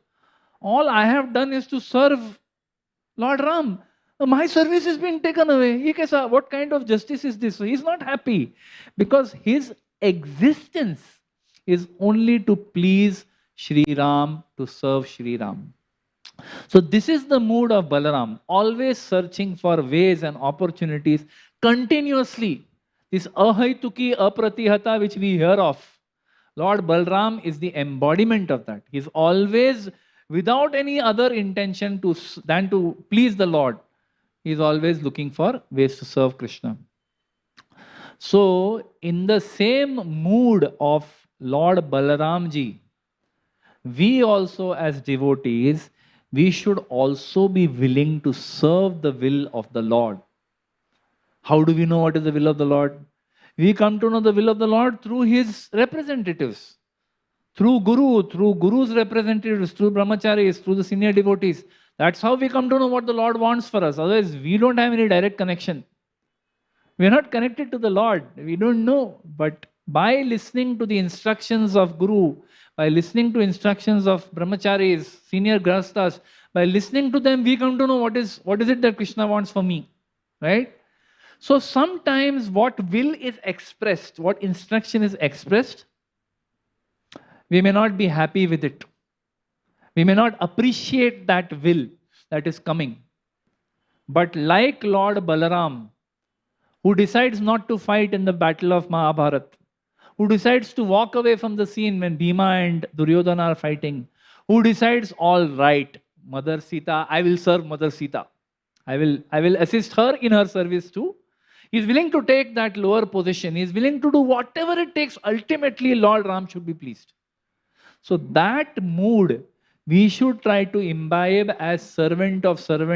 all I have done is to serve Lord Ram. My service is being taken away. What kind of justice is this? So he is not happy, because his existence is only to please Shri Ram, to serve Shri Ram. So this is the mood of Balaram, always searching for ways and opportunities continuously. This ahaituki apratihata which we hear of, Lord Balram is the embodiment of that. He is always, without any other intention than to please the Lord, he is always looking for ways to serve Krishna. So in the same mood of Lord Balaramji, we also as devotees, we should also be willing to serve the will of the Lord. How do we know what is the will of the Lord? We come to know the will of the Lord through his representatives, through Guru's representatives, through brahmacharis, through the senior devotees. That's how we come to know what the Lord wants for us. Otherwise, we don't have any direct connection. We are not connected to the Lord. We don't know. But by listening to the instructions of Guru, by listening to instructions of brahmacharis, senior grahasthas, by listening to them, we come to know what is it that Krishna wants for me. Right? So sometimes what will is expressed, what instruction is expressed, we may not be happy with it. We may not appreciate that will that is coming. But like Lord Balaram, who decides not to fight in the battle of Mahabharata, who decides to walk away from the scene when Bhima and Duryodhana are fighting, who decides, all right, Mother Sita, I will serve Mother Sita. I will assist her in her service too. He is willing to take that lower position. He is willing to do whatever it takes. Ultimately, Lord Ram should be pleased. So that mood, we should try to imbibe as servant of Lord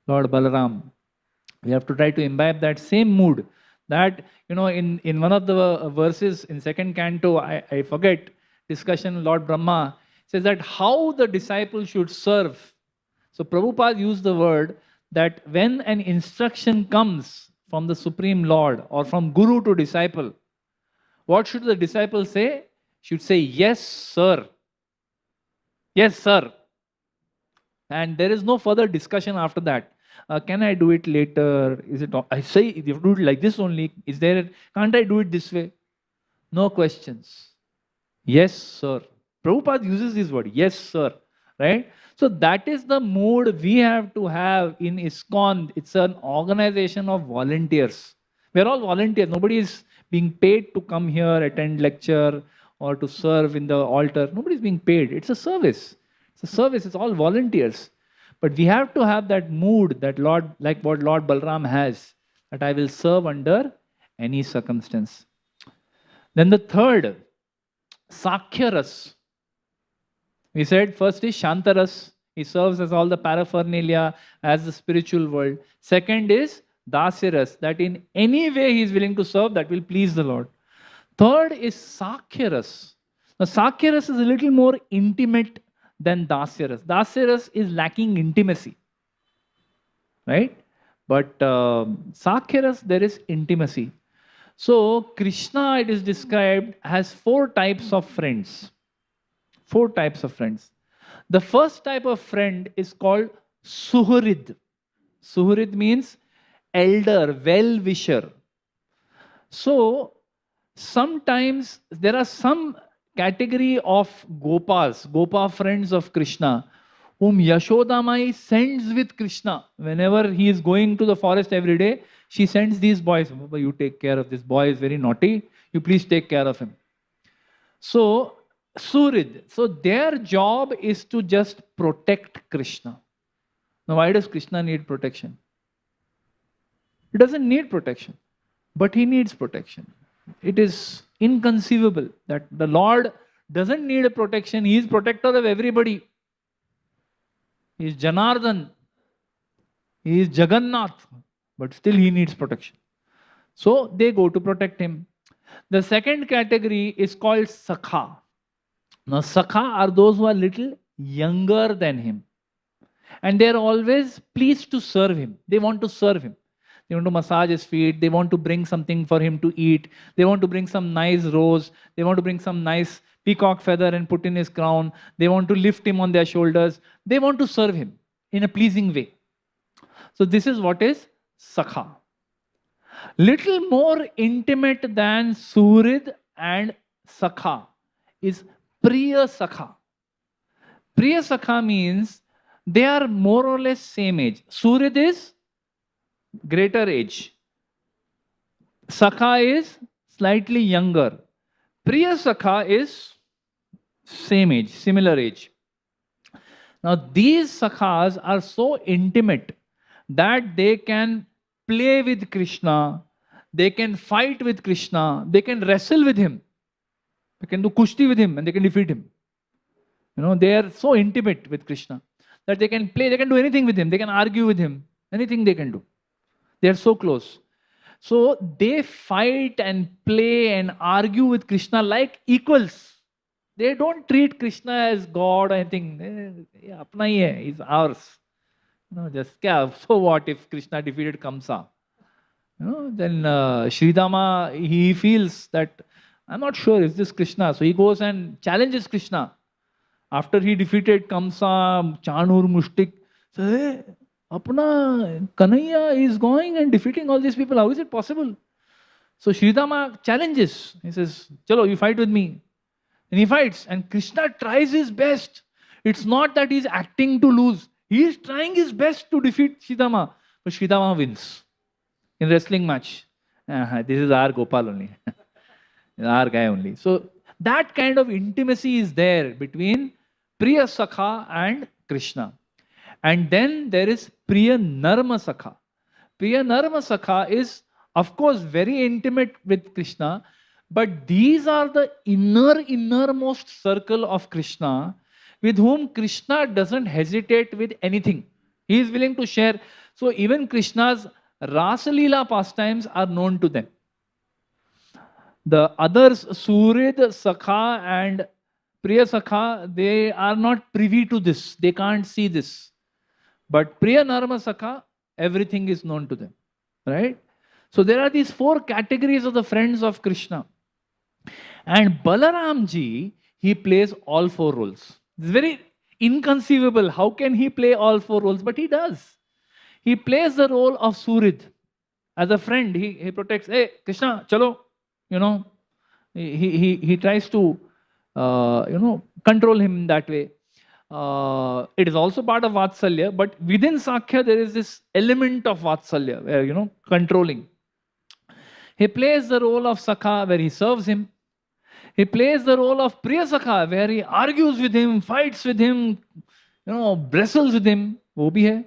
Balaram. We have to try to imbibe that same mood. That, in one of the verses in second canto, I forget, discussion, Lord Brahma says that how the disciple should serve. So Prabhupada used the word that when an instruction comes from the Supreme Lord or from Guru to disciple, what should the disciple say? Should say, yes, sir. Yes, sir. And there is no further discussion after that. Can I do it later? Is it? I say, if you do it like this only, can't I do it this way? No questions. Yes, sir. Prabhupada uses this word, yes, sir. Right? So that is the mood we have to have in ISKCON. It's an organization of volunteers. We're all volunteers. Nobody is being paid to come here, attend lecture, or to serve in the altar. Nobody is being paid. It's a service. It's a service. It's all volunteers. But we have to have that mood that like what Lord Balram has, that I will serve under any circumstance. Then the third, Sakhya ras. We said first is Shanta ras. He serves as all the paraphernalia, as the spiritual world. Second is dasya ras, that in any way he is willing to serve, that will please the Lord. Third is Sakhya ras. Now Sakhya ras is a little more intimate than dasya ras. Dasya ras is lacking intimacy, right? But Sakhya ras, there is intimacy. So Krishna, it is described, has 4 types of friends. 4 types of friends. The first type of friend is called Suhrid. Suhrid means elder, well-wisher. So sometimes there are some category of Gopas, Gopa friends of Krishna, whom Yashodamai sends with Krishna. Whenever he is going to the forest every day, she sends these boys. Baba, you take care of this boy, is very naughty. You please take care of him. So, Surid. So their job is to just protect Krishna. Now why does Krishna need protection? He doesn't need protection, but he needs protection. It is inconceivable that the Lord doesn't need a protection. He is protector of everybody. He is Janardhan. He is Jagannath. But still he needs protection. So they go to protect him. The second category is called Sakha. Now Sakha are those who are little younger than him. And they are always pleased to serve him. They want to serve him. They want to massage his feet. They want to bring something for him to eat. They want to bring some nice rose. They want to bring some nice peacock feather and put in his crown. They want to lift him on their shoulders. They want to serve him in a pleasing way. So this is what is Sakha. Little more intimate than Surid and Sakha is Priya Sakha. Priya Sakha means they are more or less same age. Surid is greater age. Sakha is slightly younger. Priya Sakha is same age, similar age. Now these Sakhas are so intimate that they can play with Krishna, they can fight with Krishna, they can wrestle with him, they can do kushti with him and they can defeat him. You know, they are so intimate with Krishna that they can play, they can do anything with him, they can argue with him, anything they can do. They are so close. So they fight and play and argue with Krishna like equals. They don't treat Krishna as God or anything. Apna hi hai, he's ours. No, just so what if Krishna defeated Kamsa? You know, then Sridama, he feels that I'm not sure, is this Krishna? So he goes and challenges Krishna. After he defeated Kamsa, Chanur, Mushtik, so hey, Apna Kanhaiya is going and defeating all these people. How is it possible? So Sridama challenges. He says, Chalo, you fight with me. And he fights. And Krishna tries his best. It's not that he's acting to lose. He is trying his best to defeat Sridama. But Sridama wins in wrestling match. This is our Gopal only. Our guy only. So that kind of intimacy is there between Priya Sakha and Krishna. And then there is Priya Narma Sakha. Priya Narma Sakha is, of course, very intimate with Krishna, but these are the innermost circle of Krishna with whom Krishna doesn't hesitate with anything. He is willing to share. So even Krishna's Rasa Leela pastimes are known to them. The others, Surid, Sakha and Priya Sakha, they are not privy to this. They can't see this. But Priya Narma Sakha, everything is known to them. Right? So there are these 4 categories of the friends of Krishna. And Balramji, he plays all 4 roles. It's very inconceivable. How can he play all 4 roles? But he does. He plays the role of Surid. As a friend, he protects. Hey, Krishna, chalo. You know, he tries to, control him in that way. It is also part of Vatsalya, but within Sakhya, there is this element of Vatsalya, where, controlling. He plays the role of Sakha, where he serves him. He plays the role of Priya Sakha, where he argues with him, fights with him, wrestles with him. Wo bhi hai.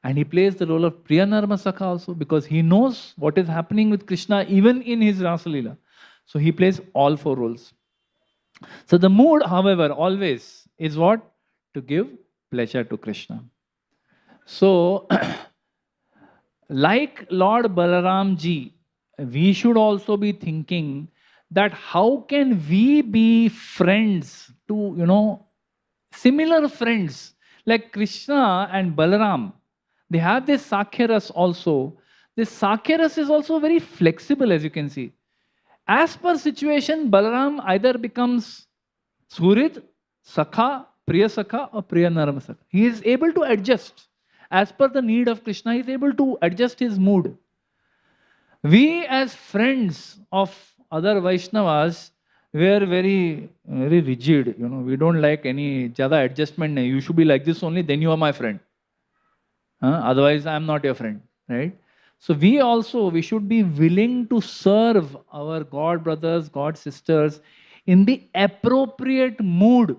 And he plays the role of Sridama Sakha also, because he knows what is happening with Krishna even in his Rasa Leela. So he plays all four roles. So the mood, however, always is what? To give pleasure to Krishna. So, like Lord Balramji, we should also be thinking that how can we be friends to, similar friends like Krishna and Balaram. They have this Sakhya ras also. This Sakhya ras is also very flexible, as you can see. As per situation, Balaram either becomes Surit, Sakha, Priya Sakha or Priya Narama Sakha. He is able to adjust. As per the need of Krishna, he is able to adjust his mood. We as friends of other Vaishnavas, we are very, very rigid. We don't like any jada adjustment. You should be like this only, then you are my friend. Otherwise, I am not your friend. Right? So we should be willing to serve our God brothers, God sisters in the appropriate mood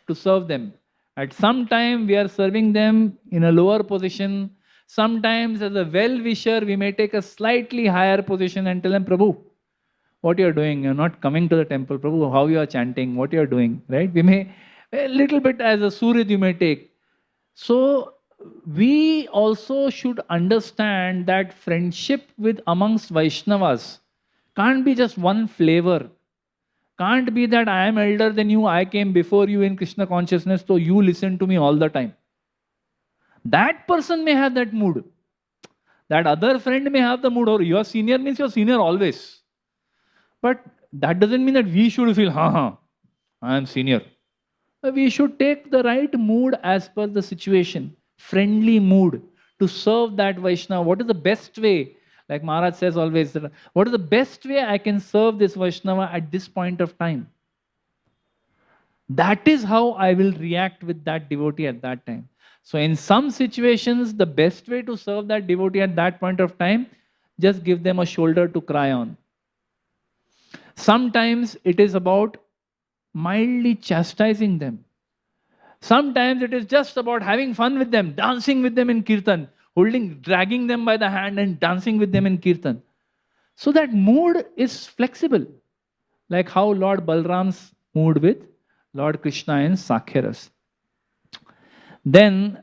to serve them. At some time, we are serving them in a lower position. Sometimes, as a well-wisher, we may take a slightly higher position and tell them, Prabhu, what you are doing? You're not coming to the temple. Prabhu, how you are chanting? What you are doing? Right? We may, a little bit as a surid you may take. So, we also should understand that friendship with amongst Vaishnavas can't be just one flavor. Can't be that I am elder than you, I came before you in Krishna consciousness, so you listen to me all the time. That person may have that mood. That other friend may have the mood, or your senior means your senior always. But that doesn't mean that we should feel, I am senior. We should take the right mood as per the situation. Friendly mood to serve that Vaishnava. What is the best way? Like Maharaj says always, what is the best way I can serve this Vaishnava at this point of time? That is how I will react with that devotee at that time. So in some situations, the best way to serve that devotee at that point of time, just give them a shoulder to cry on. Sometimes it is about mildly chastising them. Sometimes it is just about having fun with them, dancing with them in kirtan, dragging them by the hand and dancing with them in kirtan. So that mood is flexible, like how Lord Balram's mood with Lord Krishna in Sakhya ras. Then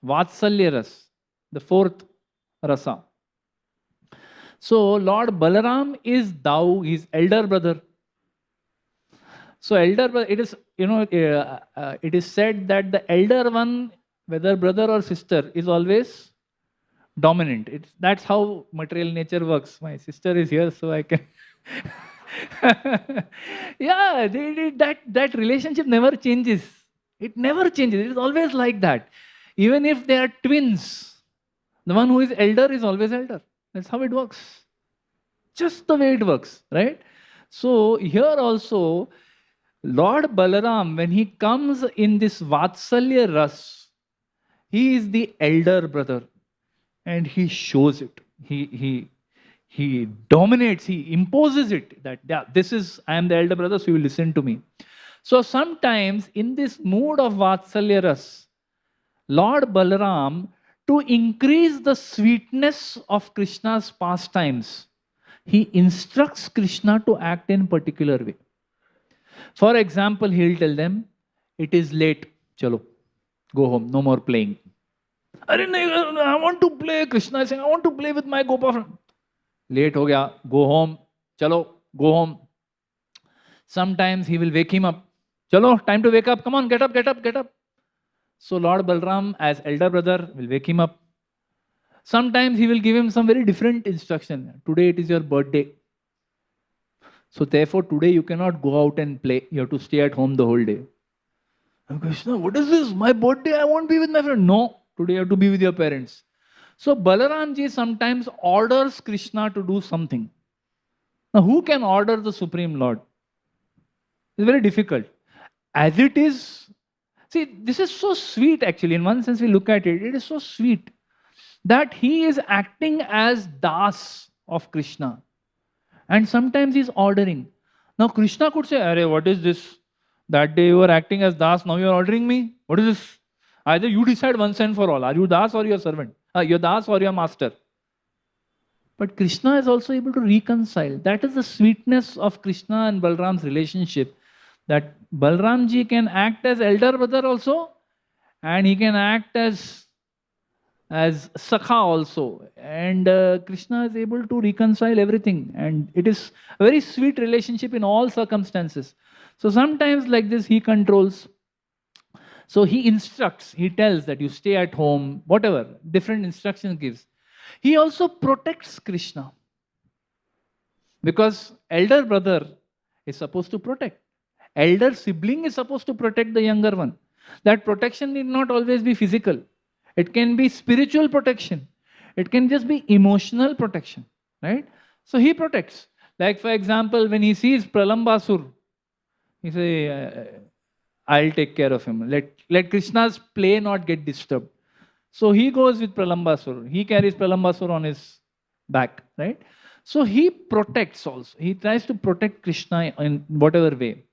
Vatsalya ras, the fourth rasa. So Lord Balaram is thou, his elder brother. So elder brother, it is, it is said that the elder one, whether brother or sister, is always dominant. That's how material nature works. My sister is here, so I can. Yeah, that relationship never changes. It never changes. It is always like that. Even if they are twins, the one who is elder is always elder. That's how it works. Just the way it works, right? So here also, Lord Balaram, when he comes in this Vatsalya ras, he is the elder brother, and he shows it. He dominates. He imposes it. That I am the elder brother, so you will listen to me. So sometimes in this mood of Vatsalya ras, Lord Balaram, to increase the sweetness of Krishna's pastimes, he instructs Krishna to act in particular way. For example, he'll tell them, it is late, chalo, go home, no more playing. I want to play. Krishna is saying, I want to play with my Gopa friend. Late ho gaya, go home, chalo, go home. Sometimes he will wake him up. Chalo, time to wake up, come on, get up, get up, get up. So Lord Balram, as elder brother, will wake him up. Sometimes he will give him some very different instruction. Today it is your birthday. So therefore today you cannot go out and play. You have to stay at home the whole day. And Krishna, what is this? My birthday, I won't be with my friend. No, today you have to be with your parents. So Balaramji sometimes orders Krishna to do something. Now who can order the Supreme Lord? It's very difficult. As it is, see, this is so sweet actually. In one sense we look at it, it is so sweet that he is acting as das of Krishna. And sometimes he is ordering. Now Krishna could say, Arey, what is this? That day you were acting as das, now you are ordering me? What is this? Either you decide once and for all. Are you das or your servant? Your das or your master? But Krishna is also able to reconcile. That is the sweetness of Krishna and Balram's relationship. That Balramji can act as elder brother also, and he can act as Sakha also. And Krishna is able to reconcile everything. And it is a very sweet relationship in all circumstances. So sometimes like this, he controls. So he instructs, he tells that you stay at home, whatever, different instructions gives. He also protects Krishna. Because elder brother is supposed to protect. Elder sibling is supposed to protect the younger one. That protection need not always be physical. It can be spiritual protection. It can just be emotional protection. Right? So he protects. Like for example, when he sees Pralambasur, he says, I'll take care of him. Let Krishna's play not get disturbed. So he goes with Pralambasur. He carries Pralambasur on his back, right? So he protects also. He tries to protect Krishna in whatever way.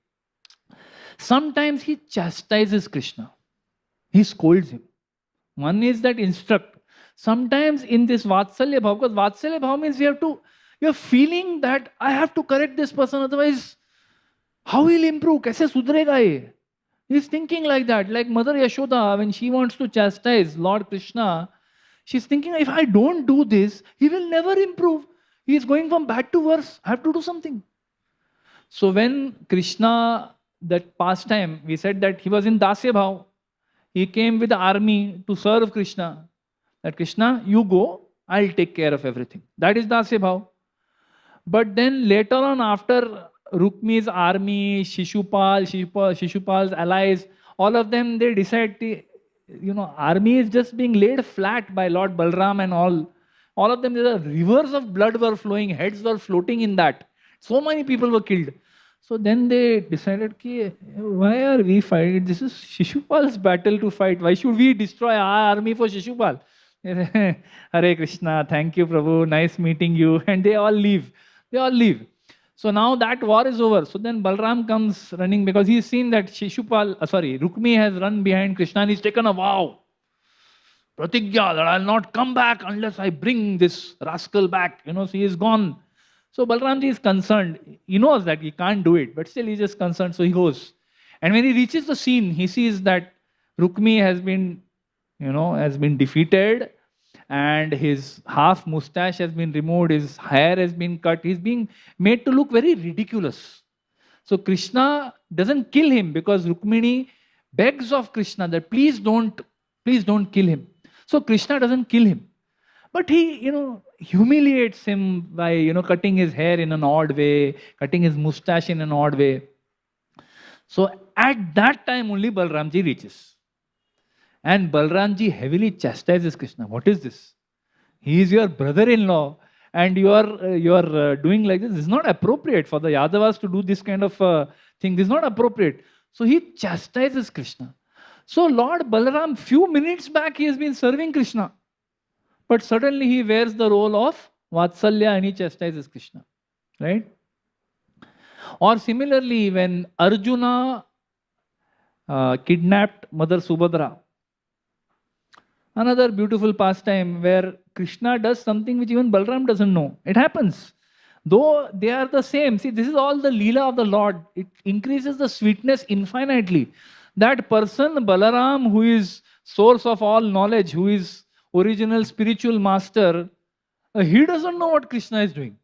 Sometimes he chastises Krishna. He scolds him. One is that instruct. Sometimes in this Vatsalya Bhav, because Vatsalya Bhav means you're feeling that I have to correct this person, otherwise how will he improve? Kaise sudhrega ye? He's thinking like that, like Mother Yashoda, when she wants to chastise Lord Krishna, she's thinking, if I don't do this, he will never improve. He is going from bad to worse. I have to do something. So when Krishna, that pastime, we said that he was in dasya bhav. He came with the army to serve Krishna. That Krishna, you go, I'll take care of everything. That is dasya bhav. But then later on, after Rukmi's army, Shishupal's allies, all of them, they decide, army is just being laid flat by Lord Balram and all. All of them, there are rivers of blood were flowing, heads were floating in that. So many people were killed. So then they decided, why are we fighting? This is Shishupal's battle to fight. Why should we destroy our army for Shishupal? Hare Krishna, thank you Prabhu, nice meeting you. And they all leave. So now that war is over. So then Balram comes running because he's seen that Rukmi has run behind Krishna and he's taken a vow. Pratigya, that I'll not come back unless I bring this rascal back. So he is gone. So Balramji is concerned. He knows that he can't do it, but still he's just concerned. So he goes. And when he reaches the scene, he sees that Rukmi has been defeated. And his half mustache has been removed, his hair has been cut, he's being made to look very ridiculous. So Krishna doesn't kill him because Rukmini begs of Krishna that please don't kill him. So Krishna doesn't kill him. But he, humiliates him by, cutting his hair in an odd way, cutting his mustache in an odd way. So at that time only Balramji reaches. And Balramji heavily chastises Krishna. What is this? He is your brother-in-law and you are doing like this. This is not appropriate for the Yadavas to do this kind of thing. This is not appropriate. So he chastises Krishna. So Lord Balaram, few minutes back, he has been serving Krishna. But suddenly he wears the role of Vatsalya and he chastises Krishna. Right? Or similarly, when Arjuna kidnapped Mother Subhadra, another beautiful pastime where Krishna does something which even Balram doesn't know. It happens. Though they are the same. See, this is all the Leela of the Lord. It increases the sweetness infinitely. That person, Balaram, who is source of all knowledge, who is original spiritual master, he doesn't know what Krishna is doing.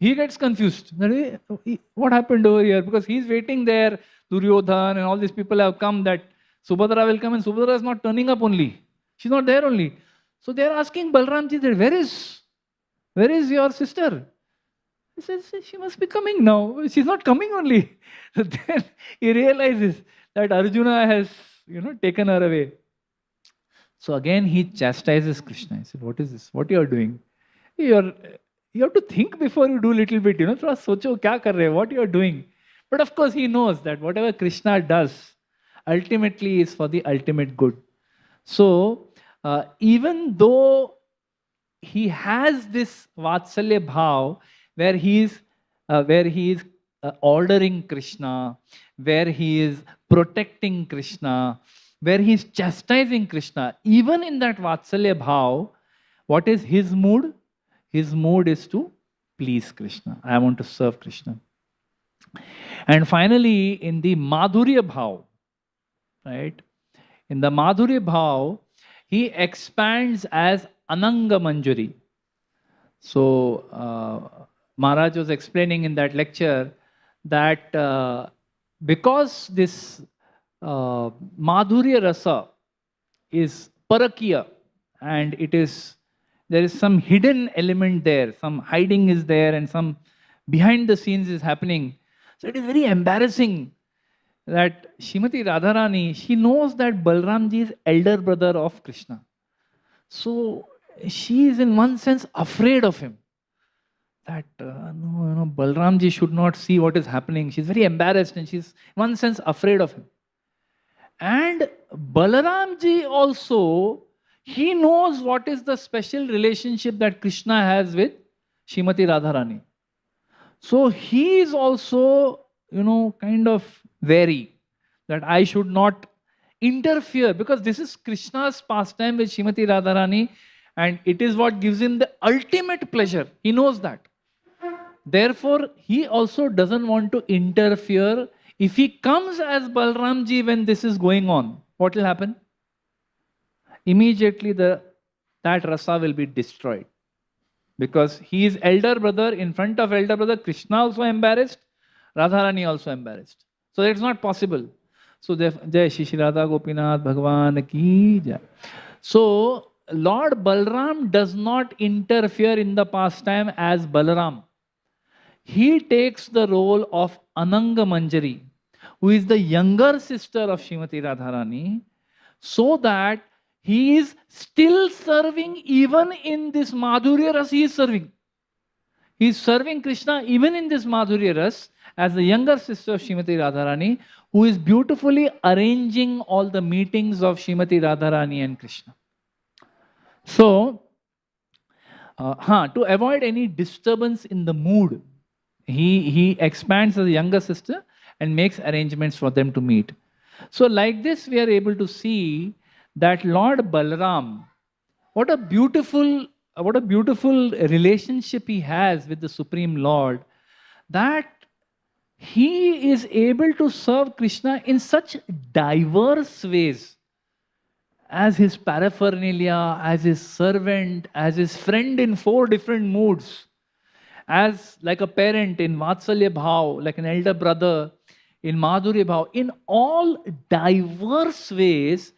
He gets confused. What happened over here? Because he's waiting there. Duryodhan and all these people have come that Subhadra will come and Subhadra is not turning up only. She's not there only. So they are asking Balramji, where is your sister? He says, she must be coming now. She's not coming only. So then he realizes that Arjuna has, taken her away. So again he chastises Krishna. He said, what is this? What you are doing? You have to think before you do a little bit. Thoda socho kya kar rahe, what you are doing. But of course he knows that whatever Krishna does ultimately is for the ultimate good. So even though he has this Vatsalya Bhav where he is ordering Krishna, where he is protecting Krishna, where he's chastising Krishna. Even in that Vatsalya bhav, what is his mood? His mood is to please Krishna. I want to serve Krishna. And finally, in the madhurya bhav, right? In the madhurya bhav, he expands as Ananga Manjari. So, Maharaj was explaining in that lecture that because this madhurya rasa is parakya, and there is some hidden element there, some hiding is there, and some behind the scenes is happening. So it is very embarrassing that Srimati Radharani, she knows that Balramji is elder brother of Krishna. So she is in one sense afraid of him. That no, Balramji should not see what is happening. She's very embarrassed and she's in one sense afraid of him. And Balaramji also, he knows what is the special relationship that Krishna has with Srimati Radharani. So he is also, kind of wary that I should not interfere, because this is Krishna's pastime with Srimati Radharani, and it is what gives him the ultimate pleasure. He knows that. Therefore, he also doesn't want to interfere. If he comes as Balramji when this is going on, what will happen? Immediately that rasa will be destroyed. Because he is elder brother, in front of elder brother, Krishna also embarrassed, Radharani also embarrassed. So it's not possible. So Jai Shri Radha Gopinath Bhagavan ki Jai. So Lord Balram does not interfere in the pastime as Balaram. He takes the role of Ananga Manjari, who is the younger sister of Srimati Radharani, so that he is still serving even in this Madhurya Ras. He is serving. He is serving Krishna even in this Madhurya Ras as the younger sister of Srimati Radharani, who is beautifully arranging all the meetings of Srimati Radharani and Krishna. So, to avoid any disturbance in the mood, he expands as a younger sister and makes arrangements for them to meet. So like this, we are able to see that Lord Balaram, what a beautiful relationship he has with the Supreme Lord, that he is able to serve Krishna in such diverse ways, as his paraphernalia, as his servant, as his friend in 4 different moods, as like a parent in Vatsalya bhav, like an elder brother in Madhurya bhav. In all diverse ways,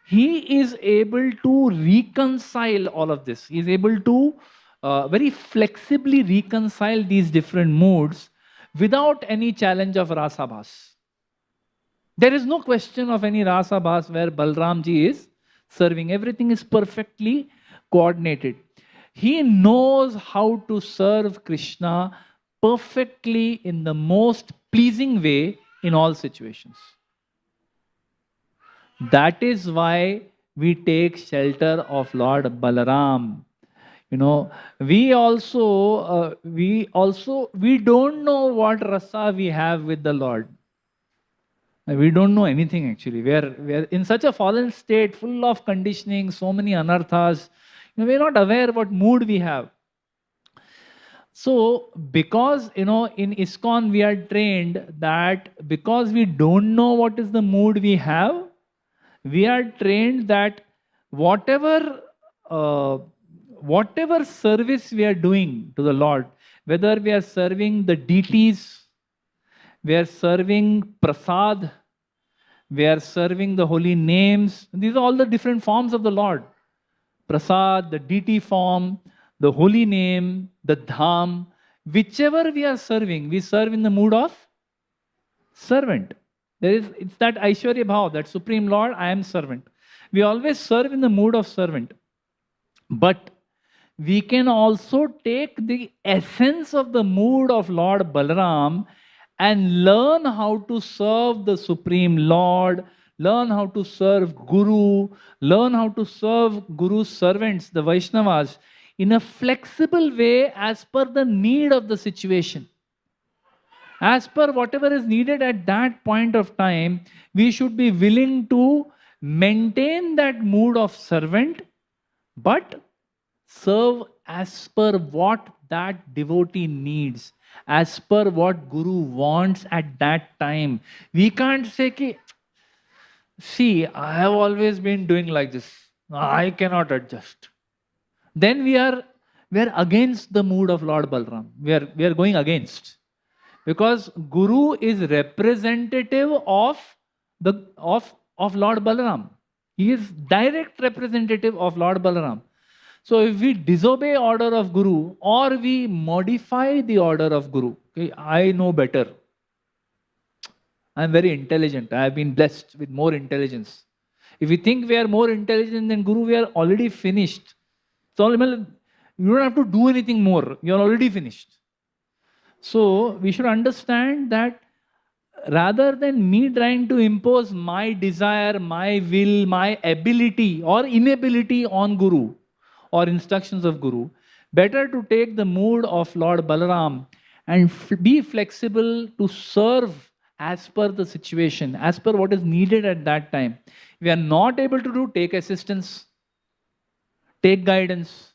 he is able to reconcile all of this. He is able to very flexibly reconcile these different moods without any challenge of rasa bhas. There is no question of any rasa bhas where Balramji is serving. Everything is perfectly coordinated. He knows how to serve Krishna perfectly in the most pleasing way in all situations. That is why we take shelter of Lord Balaram. We don't know what rasa we have with the Lord. We don't know anything actually. We are in such a fallen state, full of conditioning, so many anarthas. We are not aware what mood we have. So, because, in ISKCON we are trained that because we don't know what is the mood we have, we are trained that whatever service we are doing to the Lord, whether we are serving the deities, we are serving prasad, we are serving the holy names, these are all the different forms of the Lord. Prasad, the deity form, the holy name, the dham, whichever we are serving, we serve in the mood of servant. It's that Aishwarya Bhav, that Supreme Lord, I am servant. We always serve in the mood of servant. But we can also take the essence of the mood of Lord Balaram and learn how to serve the Supreme Lord, learn how to serve Guru, learn how to serve Guru's servants, the Vaishnavas, in a flexible way as per the need of the situation. As per whatever is needed at that point of time, we should be willing to maintain that mood of servant, but serve as per what that devotee needs, as per what Guru wants at that time. We can't say, ki, see, I have always been doing like this, I cannot adjust. Then we are against the mood of Lord Balram. We are going against. Because Guru is representative of Lord Balaram. He is direct representative of Lord Balaram. So if we disobey order of Guru or we modify the order of Guru, okay, I know better. I am very intelligent. I have been blessed with more intelligence. If we think we are more intelligent than Guru, we are already finished. So you don't have to do anything more. You are already finished. So we should understand that rather than me trying to impose my desire, my will, my ability or inability on Guru or instructions of Guru, better to take the mood of Lord Balaram and be flexible to serve as per the situation, as per what is needed at that time. If we are not able to do, take assistance, take guidance,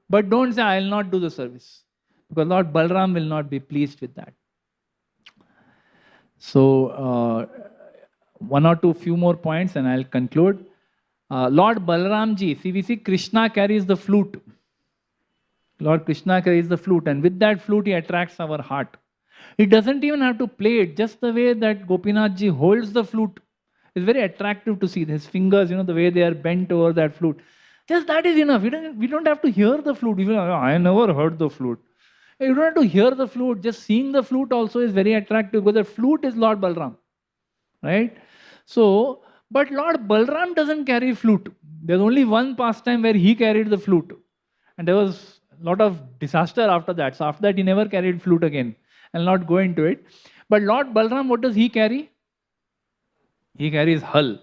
but don't say, I will not do the service, because Lord Balram will not be pleased with that. So, one or two few more points and I'll conclude. Lord Balramji, see, we see Krishna carries the flute. Lord Krishna carries the flute, and with that flute he attracts our heart. He doesn't even have to play it, just the way that Gopinathji holds the flute is very attractive to see. His fingers, the way they are bent over that flute. Just that is enough. We don't have to hear the flute. I never heard the flute. You don't have to hear the flute. Just seeing the flute also is very attractive, because the flute is Lord Balram. Right? So, but Lord Balram doesn't carry flute. There's only one pastime where he carried the flute. And there was a lot of disaster after that. So after that, he never carried flute again. I'll not go into it. But Lord Balram, what does he carry? He carries hull.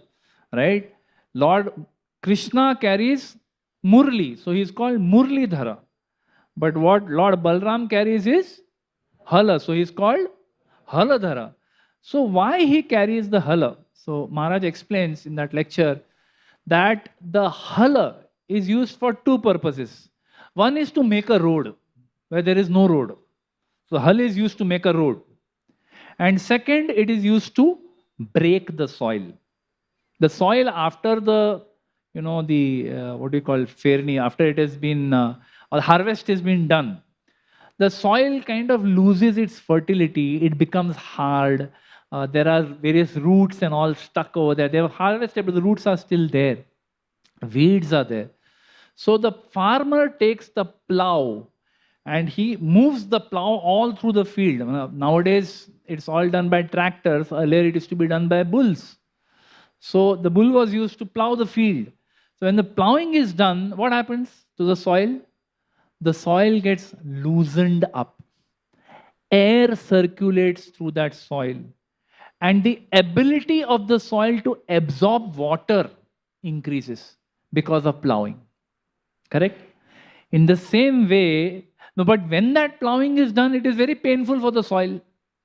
Right? Lord Krishna carries Murli. So he's called Murlidhara. But what Lord Balram carries is Hala. So he's called Haladhara. So why he carries the Hala? So Maharaj explains in that lecture that the Hala is used for two purposes. One is to make a road where there is no road. So Hala is used to make a road. And second, it is used to break the soil. The soil after the, what do you call, fairni, after it has been, or harvest has been done, the soil kind of loses its fertility. It becomes hard. There are various roots and all stuck over there. They have harvested, but the roots are still there. Weeds are there. So the farmer takes the plow and he moves the plow all through the field. Nowadays, it's all done by tractors. Earlier, it used to be done by bulls. So the bull was used to plow the field. So when the plowing is done, what happens to the soil? The soil gets loosened up. Air circulates through that soil. And the ability of the soil to absorb water increases because of plowing. Correct? In the same way, no, but when that plowing is done, it is very painful for the soil.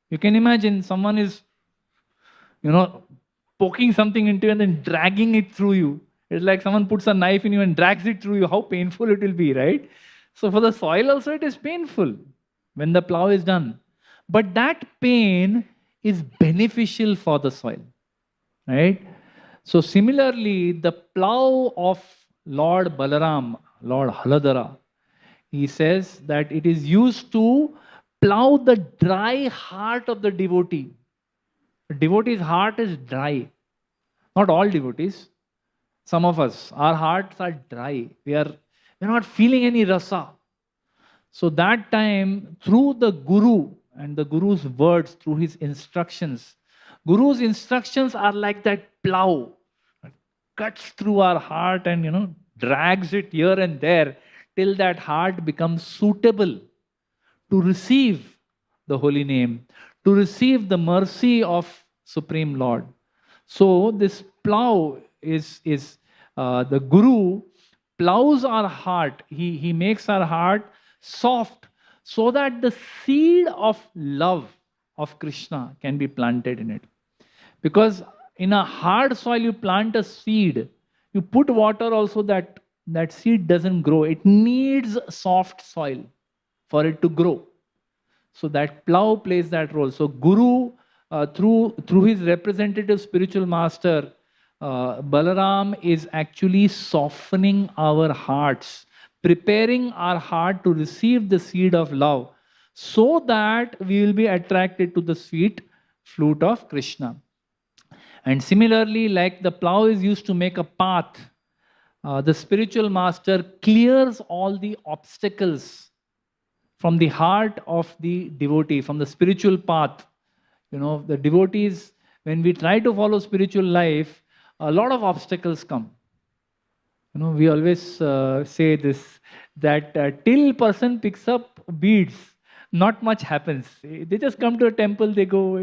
You can imagine someone is, poking something into you and then dragging it through you. It's like someone puts a knife in you and drags it through you. How painful it will be, right? So for the soil also it is painful when the plow is done. But that pain is beneficial for the soil, right? So similarly, the plow of Lord Balaram, Lord Haladhara, he says that it is used to plow the dry heart of the devotee. The devotee's heart is dry. Not all devotees. Some of us, our hearts are dry. We're not feeling any rasa. So that time, through the Guru and the Guru's words, through his instructions, Guru's instructions are like that plow. It cuts through our heart and, drags it here and there till that heart becomes suitable to receive the holy name, to receive the mercy of Supreme Lord. So this plow is the Guru plows our heart. He makes our heart soft so that the seed of love of Krishna can be planted in it. Because in a hard soil you plant a seed, you put water also, that seed doesn't grow. It needs soft soil for it to grow. So that plow plays that role. So Guru, through his representative spiritual master, Balaram is actually softening our hearts, preparing our heart to receive the seed of love, so that we will be attracted to the sweet flute of Krishna. And similarly, like the plow is used to make a path, the spiritual master clears all the obstacles from the heart of the devotee, from the spiritual path. You know, the devotees, when we try to follow spiritual life, a lot of obstacles come. You know, we always say this, that till person picks up beads, not much happens. They just come to a temple, they go.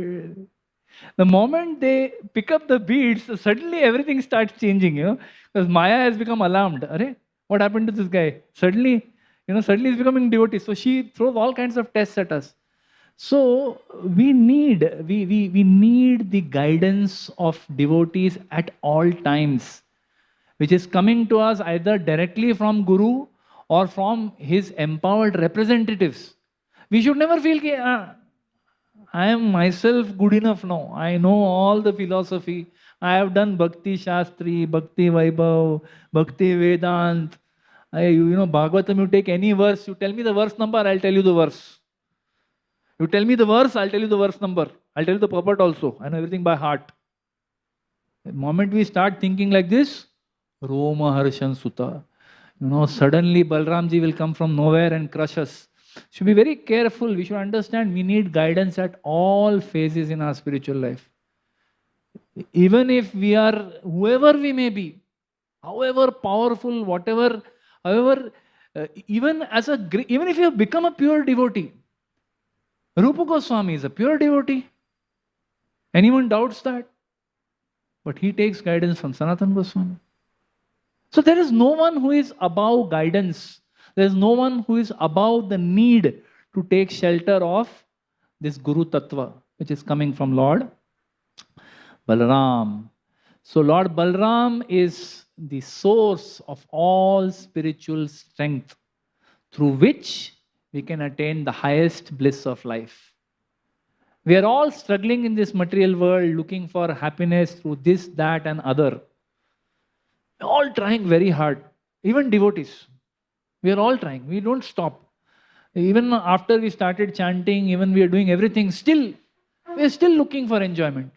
The moment they pick up the beads, suddenly everything starts changing, you know, because Maya has become alarmed. Arey, what happened to this guy? Suddenly, you know, suddenly he's becoming devotee. So she throws all kinds of tests at us. So we need the guidance of devotees at all times, which is coming to us either directly from Guru or from his empowered representatives. We should never feel that I am myself good enough now. I know all the philosophy. I have done Bhakti Shastri, Bhakti Vaibhav, Bhakti Vedant. You know, Bhagavatam, you take any verse, you tell me the verse number, I'll tell you the verse. You tell me the verse, I'll tell you the verse number. I'll tell you the purport also. I know everything by heart. The moment we start thinking like this, Roma Harshan Sutta, you know, suddenly Balramji will come from nowhere and crush us. Should be very careful. We should understand we need guidance at all phases in our spiritual life. Even if we are whoever we may be, however powerful, whatever, however, even if you have become a pure devotee, Rupa Goswami is a pure devotee. Anyone doubts that? But he takes guidance from Sanatana Goswami. So there is no one who is above guidance. There is no one who is above the need to take shelter of this Guru Tattva, which is coming from Lord Balaram. So Lord Balaram is the source of all spiritual strength, through which we can attain the highest bliss of life. We are all struggling in this material world, looking for happiness through this, that, and other. We are all trying very hard, even devotees. We are all trying. We don't stop. Even after we started chanting, even we are doing everything, still, we are still looking for enjoyment.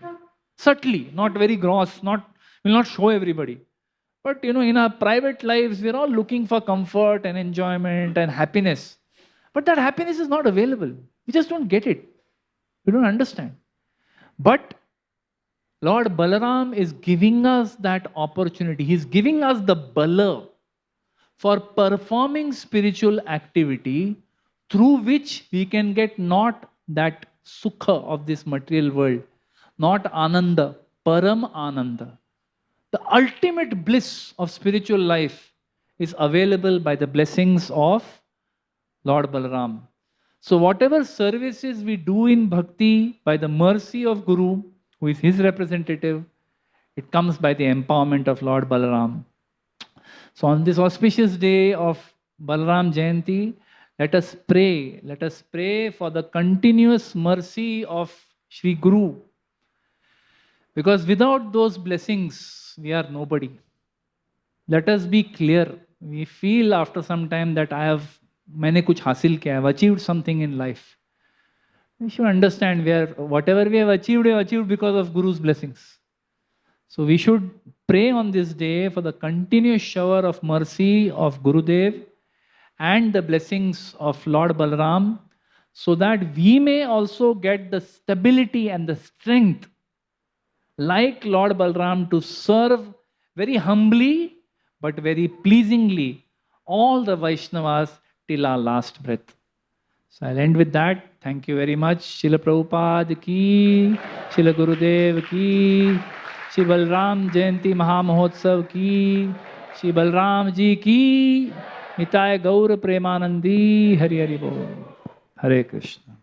Subtly, not very gross, will not show everybody. But, you know, in our private lives, we are all looking for comfort and enjoyment and happiness. But that happiness is not available. We just don't get it. We don't understand. But Lord Balaram is giving us that opportunity. He is giving us the bala for performing spiritual activity, through which we can get not that sukha of this material world, not ananda, param ananda. The ultimate bliss of spiritual life is available by the blessings of Lord Balaram. So whatever services we do in bhakti, by the mercy of Guru, who is his representative, it comes by the empowerment of Lord Balaram. So on this auspicious day of Balaram Jayanti, let us pray. Let us pray for the continuous mercy of Sri Guru. Because without those blessings, we are nobody. Let us be clear. We feel after some time that मैंने कुछ हासिल किया, I have achieved something in life. We should understand whatever we have achieved because of Guru's blessings. So we should pray on this day for the continuous shower of mercy of Gurudev and the blessings of Lord Balaram, so that we may also get the stability and the strength like Lord Balaram to serve very humbly but very pleasingly all the Vaishnavas till our last breath. So I'll end with that. Thank you very much. Srila Prabhupada ki, Srila Gurudev ki, Shri Balram Jayanti Mahamahotsav ki, Shri Balramji ki, Nitai Gaur Premanandi, Hari Hari Bol. Hare Krishna.